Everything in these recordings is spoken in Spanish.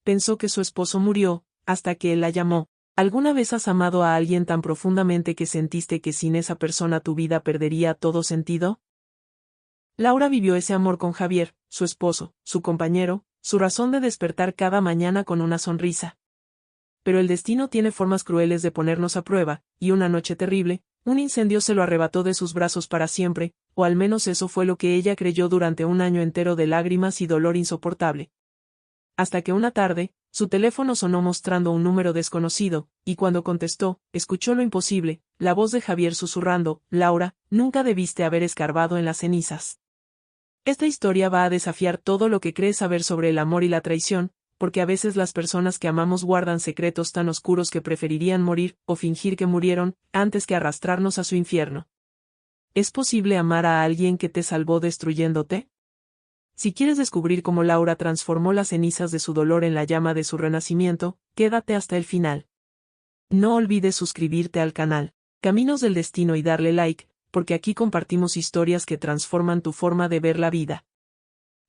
pensó que su esposo murió, hasta que él la llamó. ¿Alguna vez has amado a alguien tan profundamente que sentiste que sin esa persona tu vida perdería todo sentido? Laura vivió ese amor con Javier, su esposo, su compañero, su razón de despertar cada mañana con una sonrisa. Pero el destino tiene formas crueles de ponernos a prueba, y una noche terrible, un incendio se lo arrebató de sus brazos para siempre, o al menos eso fue lo que ella creyó durante un año entero de lágrimas y dolor insoportable. Hasta que una tarde, su teléfono sonó mostrando un número desconocido, y cuando contestó, escuchó lo imposible, la voz de Javier susurrando: Laura, nunca debiste haber escarbado en las cenizas. Esta historia va a desafiar todo lo que crees saber sobre el amor y la traición, porque a veces las personas que amamos guardan secretos tan oscuros que preferirían morir, o fingir que murieron, antes que arrastrarnos a su infierno. ¿Es posible amar a alguien que te salvó destruyéndote? Si quieres descubrir cómo Laura transformó las cenizas de su dolor en la llama de su renacimiento, quédate hasta el final. No olvides suscribirte al canal Caminos del Destino y darle like, porque aquí compartimos historias que transforman tu forma de ver la vida.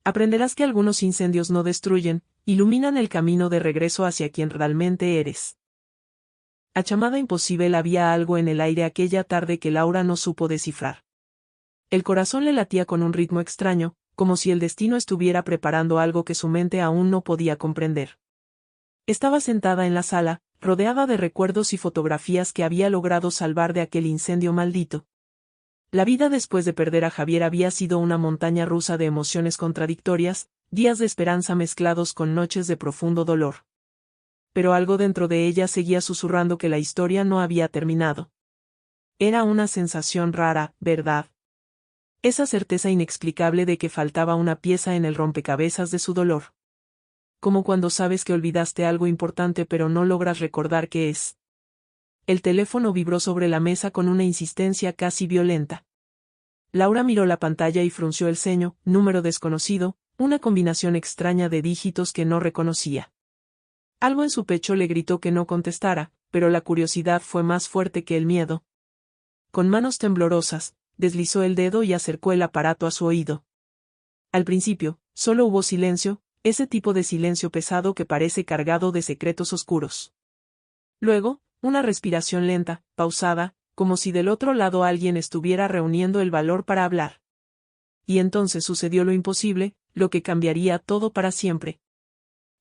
Aprenderás que algunos incendios no destruyen, iluminan el camino de regreso hacia quien realmente eres. A llamada imposible había algo en el aire aquella tarde que Laura no supo descifrar. El corazón le latía con un ritmo extraño, como si el destino estuviera preparando algo que su mente aún no podía comprender. Estaba sentada en la sala, rodeada de recuerdos y fotografías que había logrado salvar de aquel incendio maldito. La vida después de perder a Javier había sido una montaña rusa de emociones contradictorias, días de esperanza mezclados con noches de profundo dolor. Pero algo dentro de ella seguía susurrando que la historia no había terminado. Era una sensación rara, ¿verdad? Esa certeza inexplicable de que faltaba una pieza en el rompecabezas de su dolor. Como cuando sabes que olvidaste algo importante pero no logras recordar qué es. El teléfono vibró sobre la mesa con una insistencia casi violenta. Laura miró la pantalla y frunció el ceño: número desconocido, una combinación extraña de dígitos que no reconocía. Algo en su pecho le gritó que no contestara, pero la curiosidad fue más fuerte que el miedo. Con manos temblorosas, deslizó el dedo y acercó el aparato a su oído. Al principio, solo hubo silencio, ese tipo de silencio pesado que parece cargado de secretos oscuros. Luego, una respiración lenta, pausada, como si del otro lado alguien estuviera reuniendo el valor para hablar. Y entonces sucedió lo imposible, lo que cambiaría todo para siempre.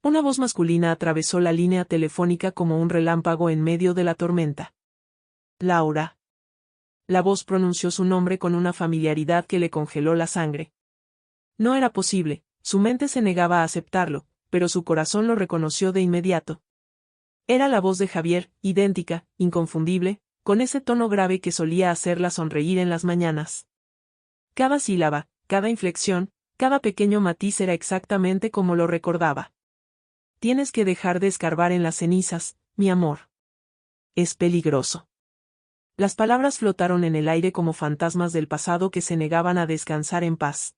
Una voz masculina atravesó la línea telefónica como un relámpago en medio de la tormenta. Laura. La voz pronunció su nombre con una familiaridad que le congeló la sangre. No era posible, su mente se negaba a aceptarlo, pero su corazón lo reconoció de inmediato. Era la voz de Javier, idéntica, inconfundible, con ese tono grave que solía hacerla sonreír en las mañanas. Cada sílaba, cada inflexión, cada pequeño matiz era exactamente como lo recordaba. Tienes que dejar de escarbar en las cenizas, mi amor. Es peligroso. Las palabras flotaron en el aire como fantasmas del pasado que se negaban a descansar en paz.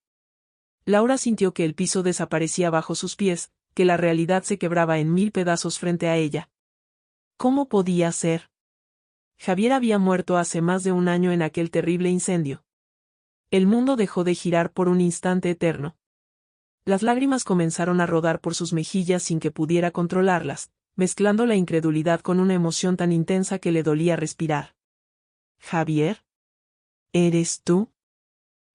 Laura sintió que el piso desaparecía bajo sus pies, que la realidad se quebraba en mil pedazos frente a ella. ¿Cómo podía ser? Javier había muerto hace más de un año en aquel terrible incendio. El mundo dejó de girar por un instante eterno. Las lágrimas comenzaron a rodar por sus mejillas sin que pudiera controlarlas, mezclando la incredulidad con una emoción tan intensa que le dolía respirar. ¿Javier? ¿Eres tú?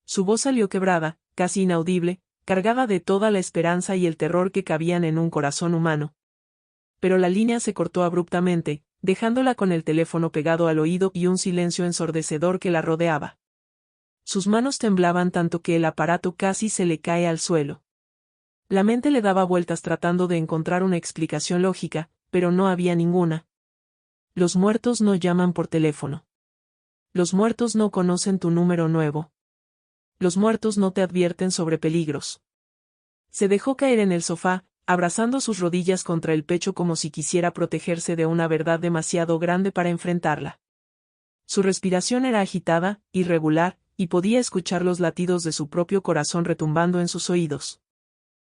Su voz salió quebrada, casi inaudible, cargada de toda la esperanza y el terror que cabían en un corazón humano. Pero la línea se cortó abruptamente, dejándola con el teléfono pegado al oído y un silencio ensordecedor que la rodeaba. Sus manos temblaban tanto que el aparato casi se le cae al suelo. La mente le daba vueltas tratando de encontrar una explicación lógica, pero no había ninguna. Los muertos no llaman por teléfono. Los muertos no conocen tu número nuevo. Los muertos no te advierten sobre peligros. Se dejó caer en el sofá, abrazando sus rodillas contra el pecho como si quisiera protegerse de una verdad demasiado grande para enfrentarla. Su respiración era agitada, irregular, y podía escuchar los latidos de su propio corazón retumbando en sus oídos.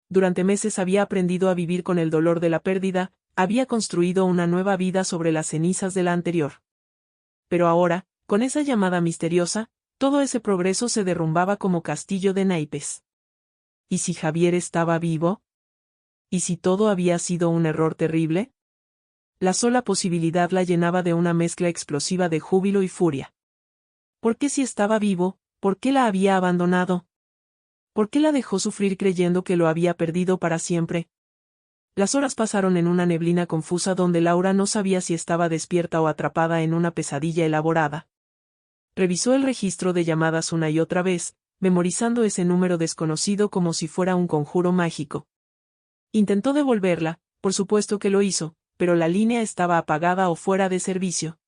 Durante meses había aprendido a vivir con el dolor de la pérdida, había construido una nueva vida sobre las cenizas de la anterior. Pero ahora, con esa llamada misteriosa, todo ese progreso se derrumbaba como castillo de naipes. ¿Y si Javier estaba vivo? ¿y si todo había sido un error terrible? La sola posibilidad la llenaba de una mezcla explosiva de júbilo y furia. ¿Por qué si estaba vivo, por qué la había abandonado? ¿Por qué la dejó sufrir creyendo que lo había perdido para siempre? Las horas pasaron en una neblina confusa donde Laura no sabía si estaba despierta o atrapada en una pesadilla elaborada. Revisó el registro de llamadas una y otra vez, memorizando ese número desconocido como si fuera un conjuro mágico. Intentó devolverla, por supuesto que lo hizo, pero la línea estaba apagada o fuera de servicio.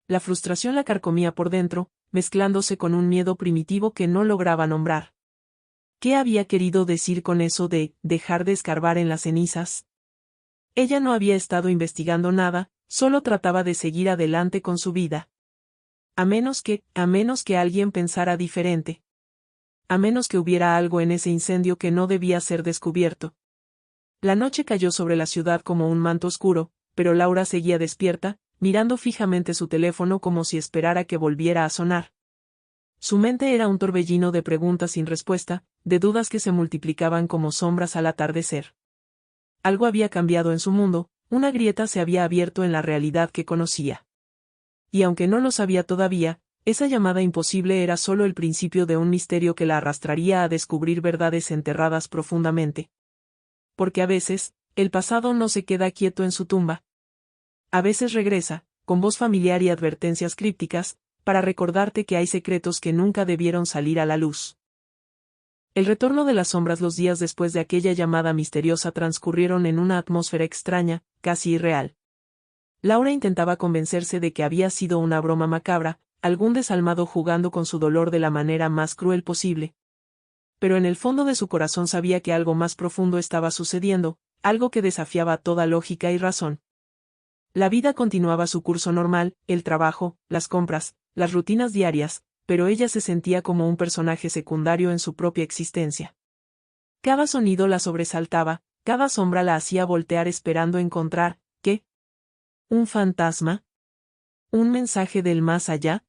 La frustración la carcomía por dentro, mezclándose con un miedo primitivo que no lograba nombrar. ¿Qué había querido decir con eso de dejar de escarbar en las cenizas? Ella no había estado investigando nada, solo trataba de seguir adelante con su vida. A menos que alguien pensara diferente. A menos que hubiera algo en ese incendio que no debía ser descubierto. La noche cayó sobre la ciudad como un manto oscuro, pero Laura seguía despierta, mirando fijamente su teléfono como si esperara que volviera a sonar. Su mente era un torbellino de preguntas sin respuesta, de dudas que se multiplicaban como sombras al atardecer. Algo había cambiado en su mundo, una grieta se había abierto en la realidad que conocía. Y aunque no lo sabía todavía, esa llamada imposible era solo el principio de un misterio que la arrastraría a descubrir verdades enterradas profundamente. Porque a veces, el pasado no se queda quieto en su tumba. A veces regresa, con voz familiar y advertencias crípticas, para recordarte que hay secretos que nunca debieron salir a la luz. El retorno de las sombras los días después de aquella llamada misteriosa transcurrieron en una atmósfera extraña, casi irreal. Laura intentaba convencerse de que había sido una broma macabra, algún desalmado jugando con su dolor de la manera más cruel posible. Pero en el fondo de su corazón sabía que algo más profundo estaba sucediendo, algo que desafiaba toda lógica y razón. La vida continuaba su curso normal, el trabajo, las compras, las rutinas diarias, pero ella se sentía como un personaje secundario en su propia existencia. Cada sonido la sobresaltaba, cada sombra la hacía voltear esperando encontrar, ¿qué? ¿Un fantasma? ¿Un mensaje del más allá?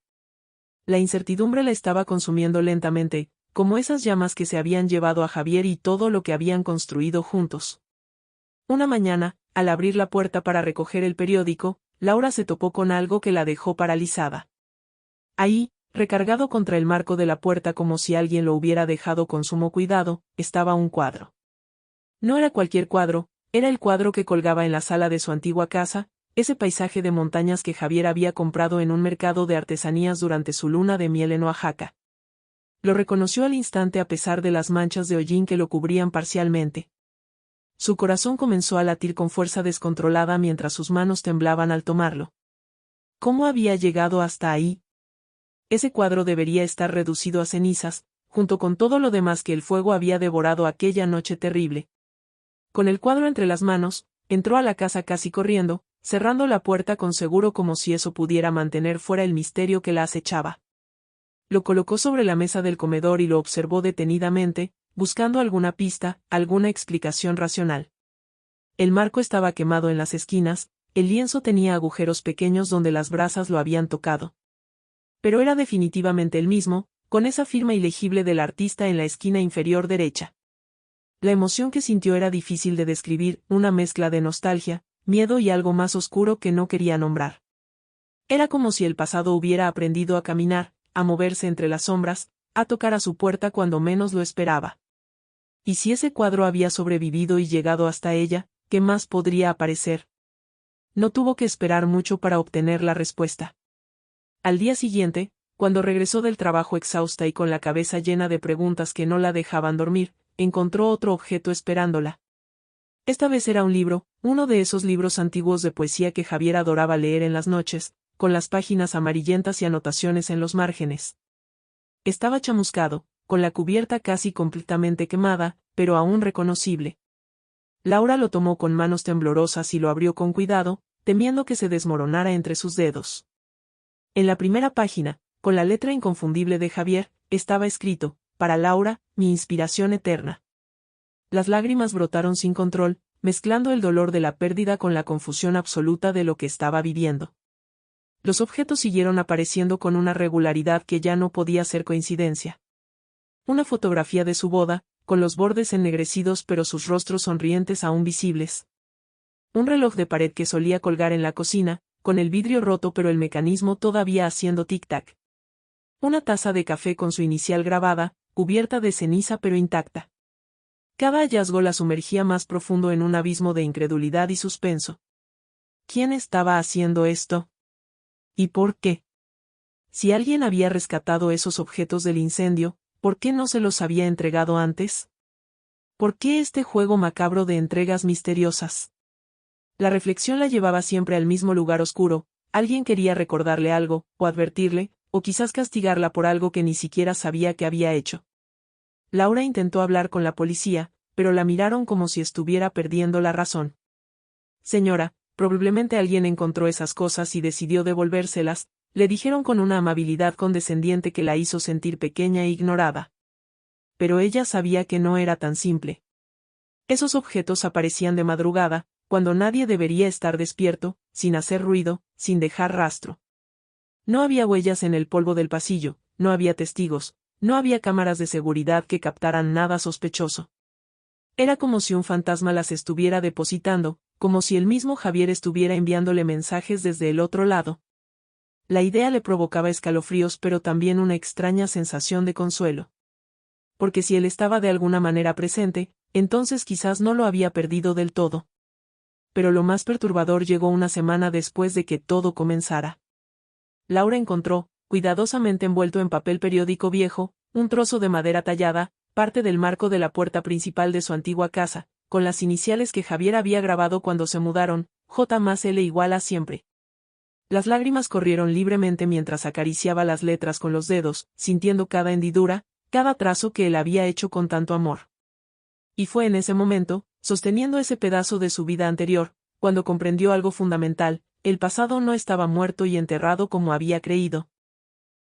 La incertidumbre la estaba consumiendo lentamente, como esas llamas que se habían llevado a Javier y todo lo que habían construido juntos. Una mañana, al abrir la puerta para recoger el periódico, Laura se topó con algo que la dejó paralizada. Ahí, recargado contra el marco de la puerta como si alguien lo hubiera dejado con sumo cuidado, estaba un cuadro. No era cualquier cuadro, era el cuadro que colgaba en la sala de su antigua casa, ese paisaje de montañas que Javier había comprado en un mercado de artesanías durante su luna de miel en Oaxaca. Lo reconoció al instante a pesar de las manchas de hollín que lo cubrían parcialmente. Su corazón comenzó a latir con fuerza descontrolada mientras sus manos temblaban al tomarlo. ¿Cómo había llegado hasta ahí? Ese cuadro debería estar reducido a cenizas, junto con todo lo demás que el fuego había devorado aquella noche terrible. Con el cuadro entre las manos, entró a la casa casi corriendo, cerrando la puerta con seguro como si eso pudiera mantener fuera el misterio que la acechaba. Lo colocó sobre la mesa del comedor y lo observó detenidamente, buscando alguna pista, alguna explicación racional. El marco estaba quemado en las esquinas, el lienzo tenía agujeros pequeños donde las brasas lo habían tocado. Pero era definitivamente el mismo, con esa firma ilegible del artista en la esquina inferior derecha. La emoción que sintió era difícil de describir, una mezcla de nostalgia, miedo y algo más oscuro que no quería nombrar. Era como si el pasado hubiera aprendido a caminar, a moverse entre las sombras, a tocar a su puerta cuando menos lo esperaba. ¿Y si ese cuadro había sobrevivido y llegado hasta ella, qué más podría aparecer? No tuvo que esperar mucho para obtener la respuesta. Al día siguiente, cuando regresó del trabajo exhausta y con la cabeza llena de preguntas que no la dejaban dormir, encontró otro objeto esperándola. Esta vez era un libro, uno de esos libros antiguos de poesía que Javier adoraba leer en las noches, con las páginas amarillentas y anotaciones en los márgenes. Estaba chamuscado, con la cubierta casi completamente quemada, pero aún reconocible. Laura lo tomó con manos temblorosas y lo abrió con cuidado, temiendo que se desmoronara entre sus dedos. En la primera página, con la letra inconfundible de Javier, estaba escrito, para Laura, mi inspiración eterna. Las lágrimas brotaron sin control, mezclando el dolor de la pérdida con la confusión absoluta de lo que estaba viviendo. Los objetos siguieron apareciendo con una regularidad que ya no podía ser coincidencia. Una fotografía de su boda, con los bordes ennegrecidos pero sus rostros sonrientes aún visibles. Un reloj de pared que solía colgar en la cocina, con el vidrio roto pero el mecanismo todavía haciendo tic-tac. Una taza de café con su inicial grabada, cubierta de ceniza pero intacta. Cada hallazgo la sumergía más profundo en un abismo de incredulidad y suspenso. ¿Quién estaba haciendo esto? ¿Y por qué? Si alguien había rescatado esos objetos del incendio, ¿por qué no se los había entregado antes? ¿Por qué este juego macabro de entregas misteriosas? La reflexión la llevaba siempre al mismo lugar oscuro. Alguien quería recordarle algo, o advertirle, o quizás castigarla por algo que ni siquiera sabía que había hecho. Laura intentó hablar con la policía, pero la miraron como si estuviera perdiendo la razón. Señora, probablemente alguien encontró esas cosas y decidió devolvérselas, le dijeron con una amabilidad condescendiente que la hizo sentir pequeña e ignorada. Pero ella sabía que no era tan simple. Esos objetos aparecían de madrugada, cuando nadie debería estar despierto, sin hacer ruido, sin dejar rastro. No había huellas en el polvo del pasillo, no había testigos, no había cámaras de seguridad que captaran nada sospechoso. Era como si un fantasma las estuviera depositando, como si el mismo Javier estuviera enviándole mensajes desde el otro lado. La idea le provocaba escalofríos pero también una extraña sensación de consuelo. Porque si él estaba de alguna manera presente, entonces quizás no lo había perdido del todo. Pero lo más perturbador llegó una semana después de que todo comenzara. Laura encontró, cuidadosamente envuelto en papel periódico viejo, un trozo de madera tallada, parte del marco de la puerta principal de su antigua casa, con las iniciales que Javier había grabado cuando se mudaron, J+L igual a siempre. Las lágrimas corrieron libremente mientras acariciaba las letras con los dedos, sintiendo cada hendidura, cada trazo que él había hecho con tanto amor. Y fue en ese momento, sosteniendo ese pedazo de su vida anterior, cuando comprendió algo fundamental: el pasado no estaba muerto y enterrado como había creído.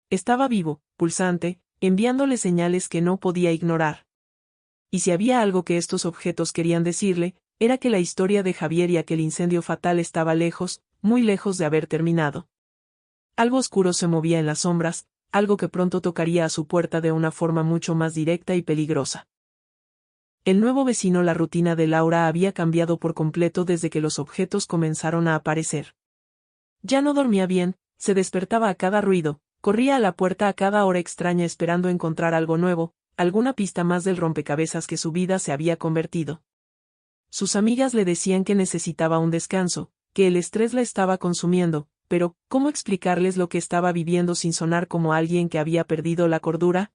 Estaba vivo, pulsante, enviándole señales que no podía ignorar. Y si había algo que estos objetos querían decirle, era que la historia de Javier y aquel incendio fatal estaba lejos, muy lejos de haber terminado. Algo oscuro se movía en las sombras, algo que pronto tocaría a su puerta de una forma mucho más directa y peligrosa. El nuevo vecino. La rutina de Laura había cambiado por completo desde que los objetos comenzaron a aparecer. Ya no dormía bien, se despertaba a cada ruido, corría a la puerta a cada hora extraña esperando encontrar algo nuevo, alguna pista más del rompecabezas que su vida se había convertido. Sus amigas le decían que necesitaba un descanso, que el estrés la estaba consumiendo, pero ¿cómo explicarles lo que estaba viviendo sin sonar como alguien que había perdido la cordura?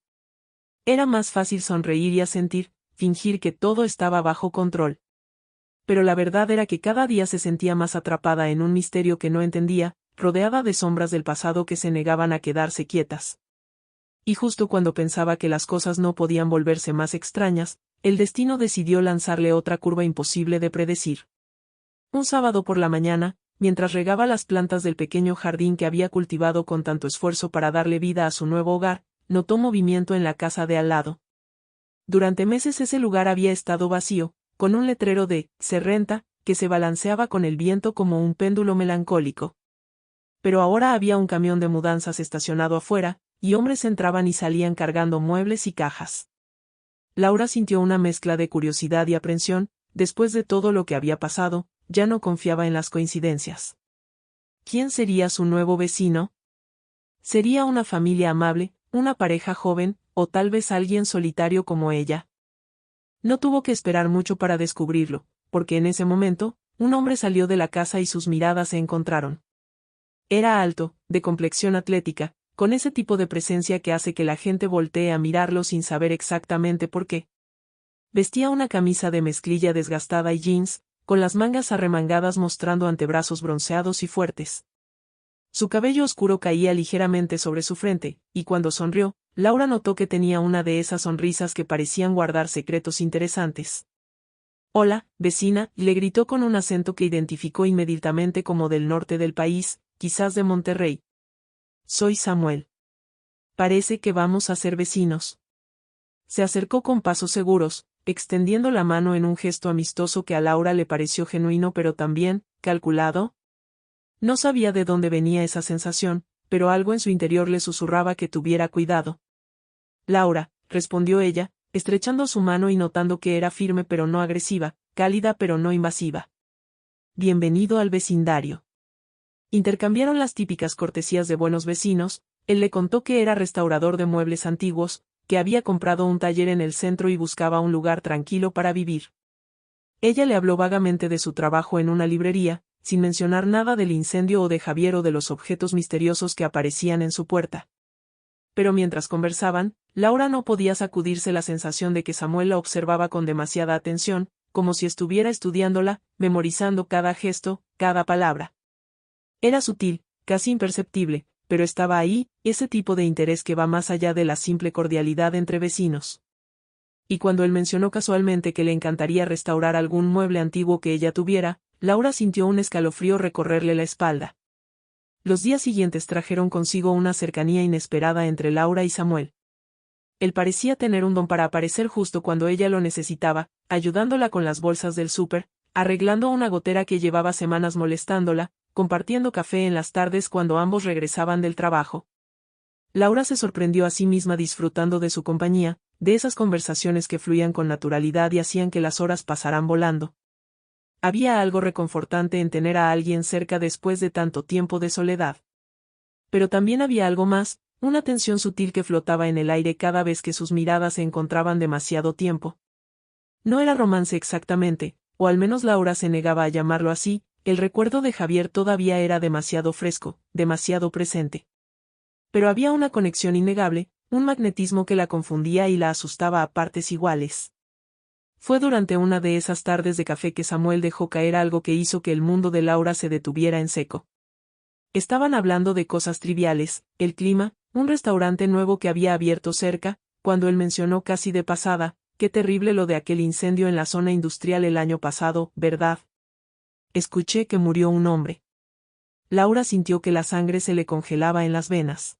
Era más fácil sonreír y asentir, fingir que todo estaba bajo control. Pero la verdad era que cada día se sentía más atrapada en un misterio que no entendía, rodeada de sombras del pasado que se negaban a quedarse quietas. Y justo cuando pensaba que las cosas no podían volverse más extrañas, el destino decidió lanzarle otra curva imposible de predecir. Un sábado por la mañana, mientras regaba las plantas del pequeño jardín que había cultivado con tanto esfuerzo para darle vida a su nuevo hogar, notó movimiento en la casa de al lado. Durante meses ese lugar había estado vacío, con un letrero de "se renta", que se balanceaba con el viento como un péndulo melancólico. Pero ahora había un camión de mudanzas estacionado afuera, y hombres entraban y salían cargando muebles y cajas. Laura sintió una mezcla de curiosidad y aprensión. Después de todo lo que había pasado, ya no confiaba en las coincidencias. ¿Quién sería su nuevo vecino? ¿Sería una familia amable, una pareja joven, o tal vez alguien solitario como ella? No tuvo que esperar mucho para descubrirlo, porque en ese momento, un hombre salió de la casa y sus miradas se encontraron. Era alto, de complexión atlética, con ese tipo de presencia que hace que la gente voltee a mirarlo sin saber exactamente por qué. Vestía una camisa de mezclilla desgastada y jeans, con las mangas arremangadas mostrando antebrazos bronceados y fuertes. Su cabello oscuro caía ligeramente sobre su frente, y cuando sonrió, Laura notó que tenía una de esas sonrisas que parecían guardar secretos interesantes. «Hola, vecina», le gritó con un acento que identificó inmediatamente como del norte del país, quizás de Monterrey. «Soy Samuel. Parece que vamos a ser vecinos». Se acercó con pasos seguros, extendiendo la mano en un gesto amistoso que a Laura le pareció genuino pero también calculado. No sabía de dónde venía esa sensación, pero algo en su interior le susurraba que tuviera cuidado. «Laura», respondió ella, estrechando su mano y notando que era firme pero no agresiva, cálida pero no invasiva. Bienvenido al vecindario. Intercambiaron las típicas cortesías de buenos vecinos. Él le contó que era restaurador de muebles antiguos, que había comprado un taller en el centro y buscaba un lugar tranquilo para vivir. Ella le habló vagamente de su trabajo en una librería, sin mencionar nada del incendio o de Javier o de los objetos misteriosos que aparecían en su puerta. Pero mientras conversaban, Laura no podía sacudirse la sensación de que Samuel la observaba con demasiada atención, como si estuviera estudiándola, memorizando cada gesto, cada palabra. Era sutil, casi imperceptible, pero estaba ahí, ese tipo de interés que va más allá de la simple cordialidad entre vecinos. Y cuando él mencionó casualmente que le encantaría restaurar algún mueble antiguo que ella tuviera, Laura sintió un escalofrío recorrerle la espalda. Los días siguientes trajeron consigo una cercanía inesperada entre Laura y Samuel. Él parecía tener un don para aparecer justo cuando ella lo necesitaba, ayudándola con las bolsas del súper, arreglando una gotera que llevaba semanas molestándola, compartiendo café en las tardes cuando ambos regresaban del trabajo. Laura se sorprendió a sí misma disfrutando de su compañía, de esas conversaciones que fluían con naturalidad y hacían que las horas pasaran volando. Había algo reconfortante en tener a alguien cerca después de tanto tiempo de soledad. Pero también había algo más, una tensión sutil que flotaba en el aire cada vez que sus miradas se encontraban demasiado tiempo. No era romance exactamente, o al menos Laura se negaba a llamarlo así. El recuerdo de Javier todavía era demasiado fresco, demasiado presente. Pero había una conexión innegable, un magnetismo que la confundía y la asustaba a partes iguales. Fue durante una de esas tardes de café que Samuel dejó caer algo que hizo que el mundo de Laura se detuviera en seco. Estaban hablando de cosas triviales, el clima, un restaurante nuevo que había abierto cerca, cuando él mencionó casi de pasada, qué terrible lo de aquel incendio en la zona industrial el año pasado, ¿verdad? Escuché que murió un hombre. Laura sintió que la sangre se le congelaba en las venas.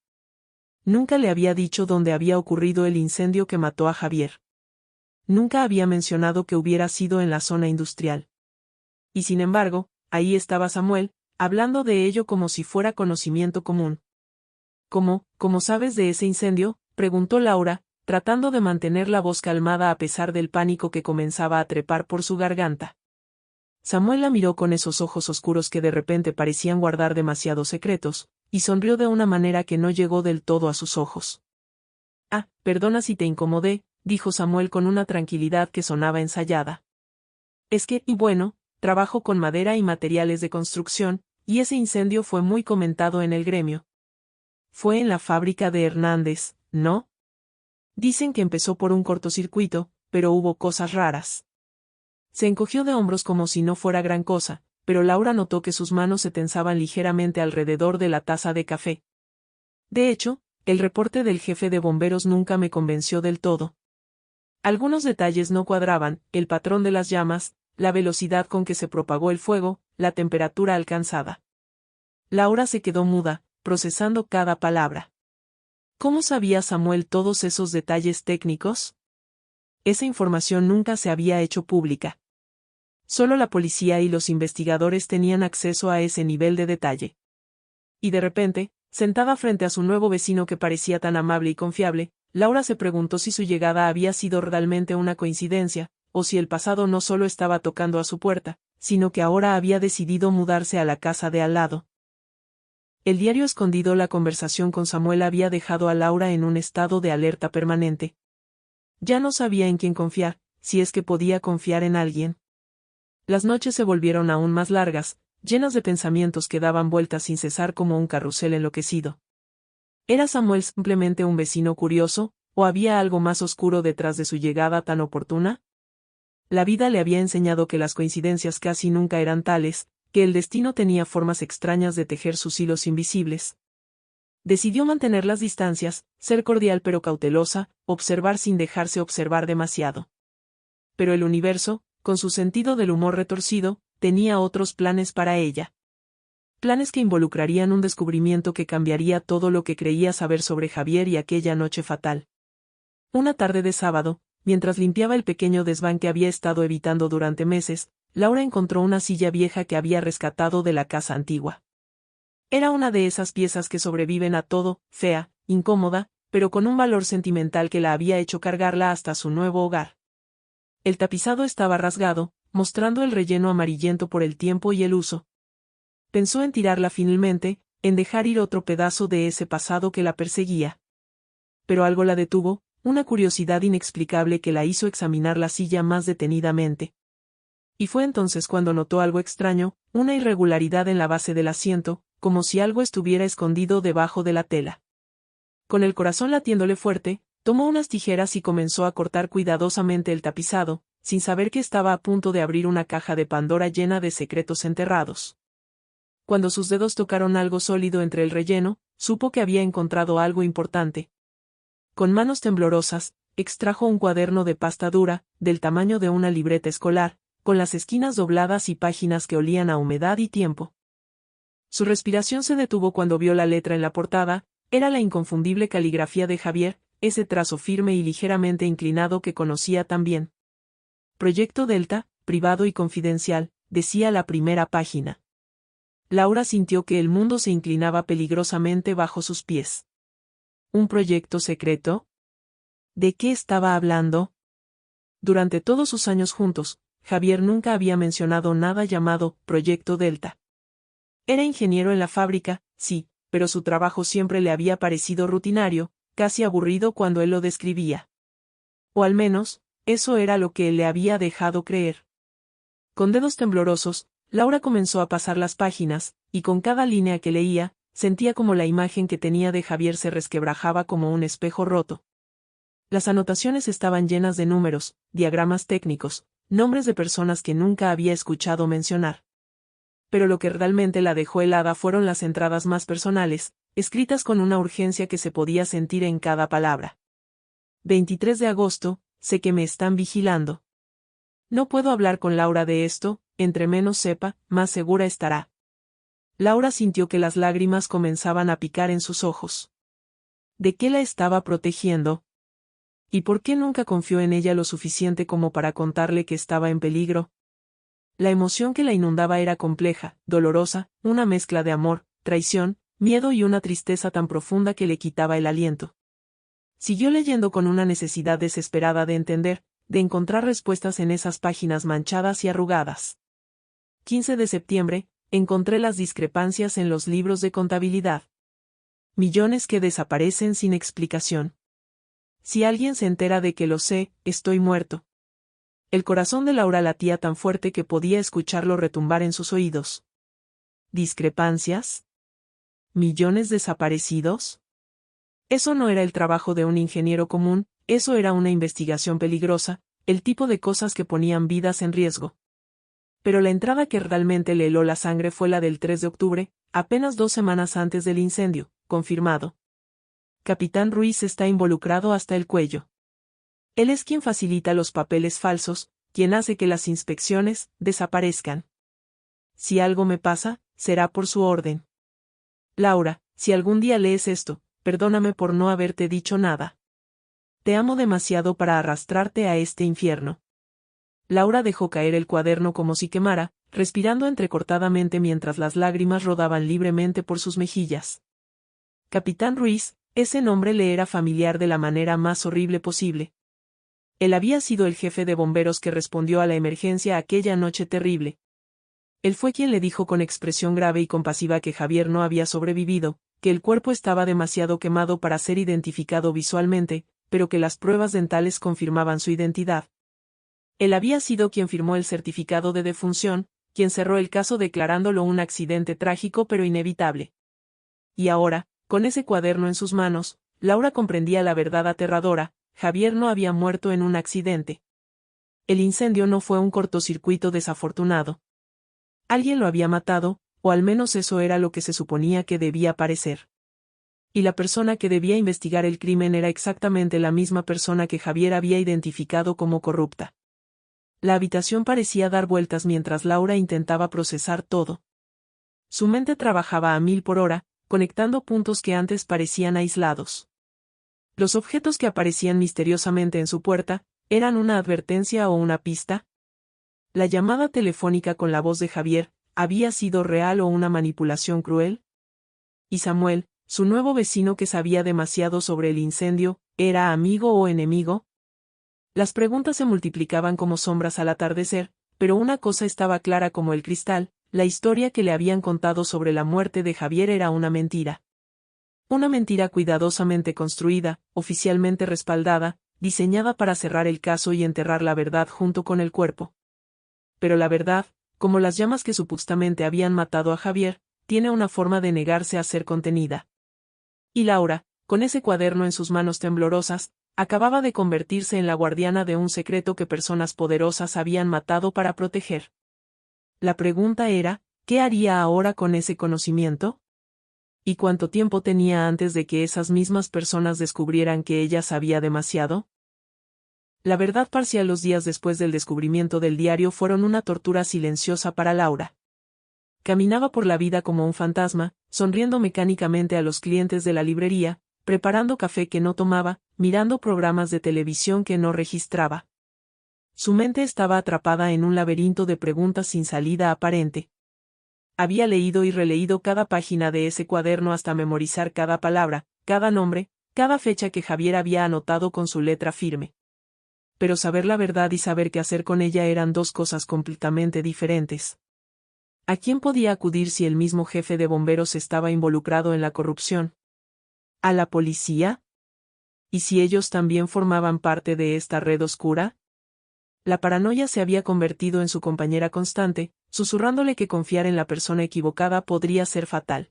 Nunca le había dicho dónde había ocurrido el incendio que mató a Javier. Nunca había mencionado que hubiera sido en la zona industrial. Y sin embargo, ahí estaba Samuel, hablando de ello como si fuera conocimiento común. ¿Cómo sabes de ese incendio?, preguntó Laura, tratando de mantener la voz calmada a pesar del pánico que comenzaba a trepar por su garganta. Samuel la miró con esos ojos oscuros que de repente parecían guardar demasiados secretos, y sonrió de una manera que no llegó del todo a sus ojos. Ah, perdona si te incomodé, dijo Samuel con una tranquilidad que sonaba ensayada. Es que, y bueno, trabajo con madera y materiales de construcción, y ese incendio fue muy comentado en el gremio. Fue en la fábrica de Hernández, ¿no? Dicen que empezó por un cortocircuito, pero hubo cosas raras. Se encogió de hombros como si no fuera gran cosa, pero Laura notó que sus manos se tensaban ligeramente alrededor de la taza de café. De hecho, el reporte del jefe de bomberos nunca me convenció del todo. Algunos detalles no cuadraban, el patrón de las llamas, la velocidad con que se propagó el fuego, la temperatura alcanzada. Laura se quedó muda, procesando cada palabra. ¿Cómo sabía Samuel todos esos detalles técnicos? Esa información nunca se había hecho pública. Solo la policía y los investigadores tenían acceso a ese nivel de detalle. Y de repente, sentada frente a su nuevo vecino que parecía tan amable y confiable, Laura se preguntó si su llegada había sido realmente una coincidencia, o si el pasado no solo estaba tocando a su puerta, sino que ahora había decidido mudarse a la casa de al lado. El diario escondido. La conversación con Samuel había dejado a Laura en un estado de alerta permanente. Ya no sabía en quién confiar, si es que podía confiar en alguien. Las noches se volvieron aún más largas, llenas de pensamientos que daban vueltas sin cesar como un carrusel enloquecido. ¿Era Samuel simplemente un vecino curioso, o había algo más oscuro detrás de su llegada tan oportuna? La vida le había enseñado que las coincidencias casi nunca eran tales, que el destino tenía formas extrañas de tejer sus hilos invisibles. Decidió mantener las distancias, ser cordial pero cautelosa, observar sin dejarse observar demasiado. Pero el universo, con su sentido del humor retorcido, tenía otros planes para ella. Planes que involucrarían un descubrimiento que cambiaría todo lo que creía saber sobre Javier y aquella noche fatal. Una tarde de sábado, mientras limpiaba el pequeño desván que había estado evitando durante meses, Laura encontró una silla vieja que había rescatado de la casa antigua. Era una de esas piezas que sobreviven a todo, fea, incómoda, pero con un valor sentimental que la había hecho cargarla hasta su nuevo hogar. El tapizado estaba rasgado, mostrando el relleno amarillento por el tiempo y el uso. Pensó en tirarla finalmente, en dejar ir otro pedazo de ese pasado que la perseguía. Pero algo la detuvo, una curiosidad inexplicable que la hizo examinar la silla más detenidamente. Y fue entonces cuando notó algo extraño, una irregularidad en la base del asiento, como si algo estuviera escondido debajo de la tela. Con el corazón latiéndole fuerte, tomó unas tijeras y comenzó a cortar cuidadosamente el tapizado, sin saber que estaba a punto de abrir una caja de Pandora llena de secretos enterrados. Cuando sus dedos tocaron algo sólido entre el relleno, supo que había encontrado algo importante. Con manos temblorosas, extrajo un cuaderno de pasta dura, del tamaño de una libreta escolar, con las esquinas dobladas y páginas que olían a humedad y tiempo. Su respiración se detuvo cuando vio la letra en la portada. Era la inconfundible caligrafía de Javier, ese trazo firme y ligeramente inclinado que conocía tan bien. Proyecto Delta, privado y confidencial, decía la primera página. Laura sintió que el mundo se inclinaba peligrosamente bajo sus pies. ¿Un proyecto secreto? ¿De qué estaba hablando? Durante todos sus años juntos, Javier nunca había mencionado nada llamado Proyecto Delta. Era ingeniero en la fábrica, sí, pero su trabajo siempre le había parecido rutinario, casi aburrido cuando él lo describía. O al menos, eso era lo que él le había dejado creer. Con dedos temblorosos, Laura comenzó a pasar las páginas, y con cada línea que leía, sentía como la imagen que tenía de Javier se resquebrajaba como un espejo roto. Las anotaciones estaban llenas de números, diagramas técnicos, nombres de personas que nunca había escuchado mencionar. Pero lo que realmente la dejó helada fueron las entradas más personales, escritas con una urgencia que se podía sentir en cada palabra. 23 de agosto, sé que me están vigilando. No puedo hablar con Laura de esto, entre menos sepa, más segura estará. Laura sintió que las lágrimas comenzaban a picar en sus ojos. ¿De qué la estaba protegiendo? ¿Y por qué nunca confió en ella lo suficiente como para contarle que estaba en peligro? La emoción que la inundaba era compleja, dolorosa, una mezcla de amor, traición, miedo y una tristeza tan profunda que le quitaba el aliento. Siguió leyendo con una necesidad desesperada de entender, de encontrar respuestas en esas páginas manchadas y arrugadas. 15 de septiembre, encontré las discrepancias en los libros de contabilidad. Millones que desaparecen sin explicación. Si alguien se entera de que lo sé, estoy muerto. El corazón de Laura latía tan fuerte que podía escucharlo retumbar en sus oídos. ¿Discrepancias? ¿Millones desaparecidos? Eso no era el trabajo de un ingeniero común, eso era una investigación peligrosa, el tipo de cosas que ponían vidas en riesgo. Pero la entrada que realmente le heló la sangre fue la del 3 de octubre, apenas 2 semanas antes del incendio, confirmado. Capitán Ruiz está involucrado hasta el cuello. Él es quien facilita los papeles falsos, quien hace que las inspecciones desaparezcan. Si algo me pasa, será por su orden. Laura, si algún día lees esto, perdóname por no haberte dicho nada. Te amo demasiado para arrastrarte a este infierno. Laura dejó caer el cuaderno como si quemara, respirando entrecortadamente mientras las lágrimas rodaban libremente por sus mejillas. Capitán Ruiz, ese nombre le era familiar de la manera más horrible posible. Él había sido el jefe de bomberos que respondió a la emergencia aquella noche terrible. Él fue quien le dijo con expresión grave y compasiva que Javier no había sobrevivido, que el cuerpo estaba demasiado quemado para ser identificado visualmente, pero que las pruebas dentales confirmaban su identidad. Él había sido quien firmó el certificado de defunción, quien cerró el caso declarándolo un accidente trágico pero inevitable. Y ahora, con ese cuaderno en sus manos, Laura comprendía la verdad aterradora: Javier no había muerto en un accidente. El incendio no fue un cortocircuito desafortunado. Alguien lo había matado, o al menos eso era lo que se suponía que debía parecer. Y la persona que debía investigar el crimen era exactamente la misma persona que Javier había identificado como corrupta. La habitación parecía dar vueltas mientras Laura intentaba procesar todo. Su mente trabajaba a 1000 por hora, conectando puntos que antes parecían aislados. Los objetos que aparecían misteriosamente en su puerta, ¿eran una advertencia o una pista? La llamada telefónica con la voz de Javier, ¿había sido real o una manipulación cruel? Y Samuel, su nuevo vecino que sabía demasiado sobre el incendio, ¿era amigo o enemigo? Las preguntas se multiplicaban como sombras al atardecer, pero una cosa estaba clara como el cristal: la historia que le habían contado sobre la muerte de Javier era una mentira. Una mentira cuidadosamente construida, oficialmente respaldada, diseñada para cerrar el caso y enterrar la verdad junto con el cuerpo. Pero la verdad, como las llamas que supuestamente habían matado a Javier, tiene una forma de negarse a ser contenida. Y Laura, con ese cuaderno en sus manos temblorosas, acababa de convertirse en la guardiana de un secreto que personas poderosas habían matado para proteger. La pregunta era, ¿qué haría ahora con ese conocimiento? ¿Y cuánto tiempo tenía antes de que esas mismas personas descubrieran que ella sabía demasiado? La verdad parcial: los días después del descubrimiento del diario fueron una tortura silenciosa para Laura. Caminaba por la vida como un fantasma, sonriendo mecánicamente a los clientes de la librería, preparando café que no tomaba, mirando programas de televisión que no registraba. Su mente estaba atrapada en un laberinto de preguntas sin salida aparente. Había leído y releído cada página de ese cuaderno hasta memorizar cada palabra, cada nombre, cada fecha que Javier había anotado con su letra firme. Pero saber la verdad y saber qué hacer con ella eran dos cosas completamente diferentes. ¿A quién podía acudir si el mismo jefe de bomberos estaba involucrado en la corrupción? ¿A la policía? ¿Y si ellos también formaban parte de esta red oscura? La paranoia se había convertido en su compañera constante, susurrándole que confiar en la persona equivocada podría ser fatal.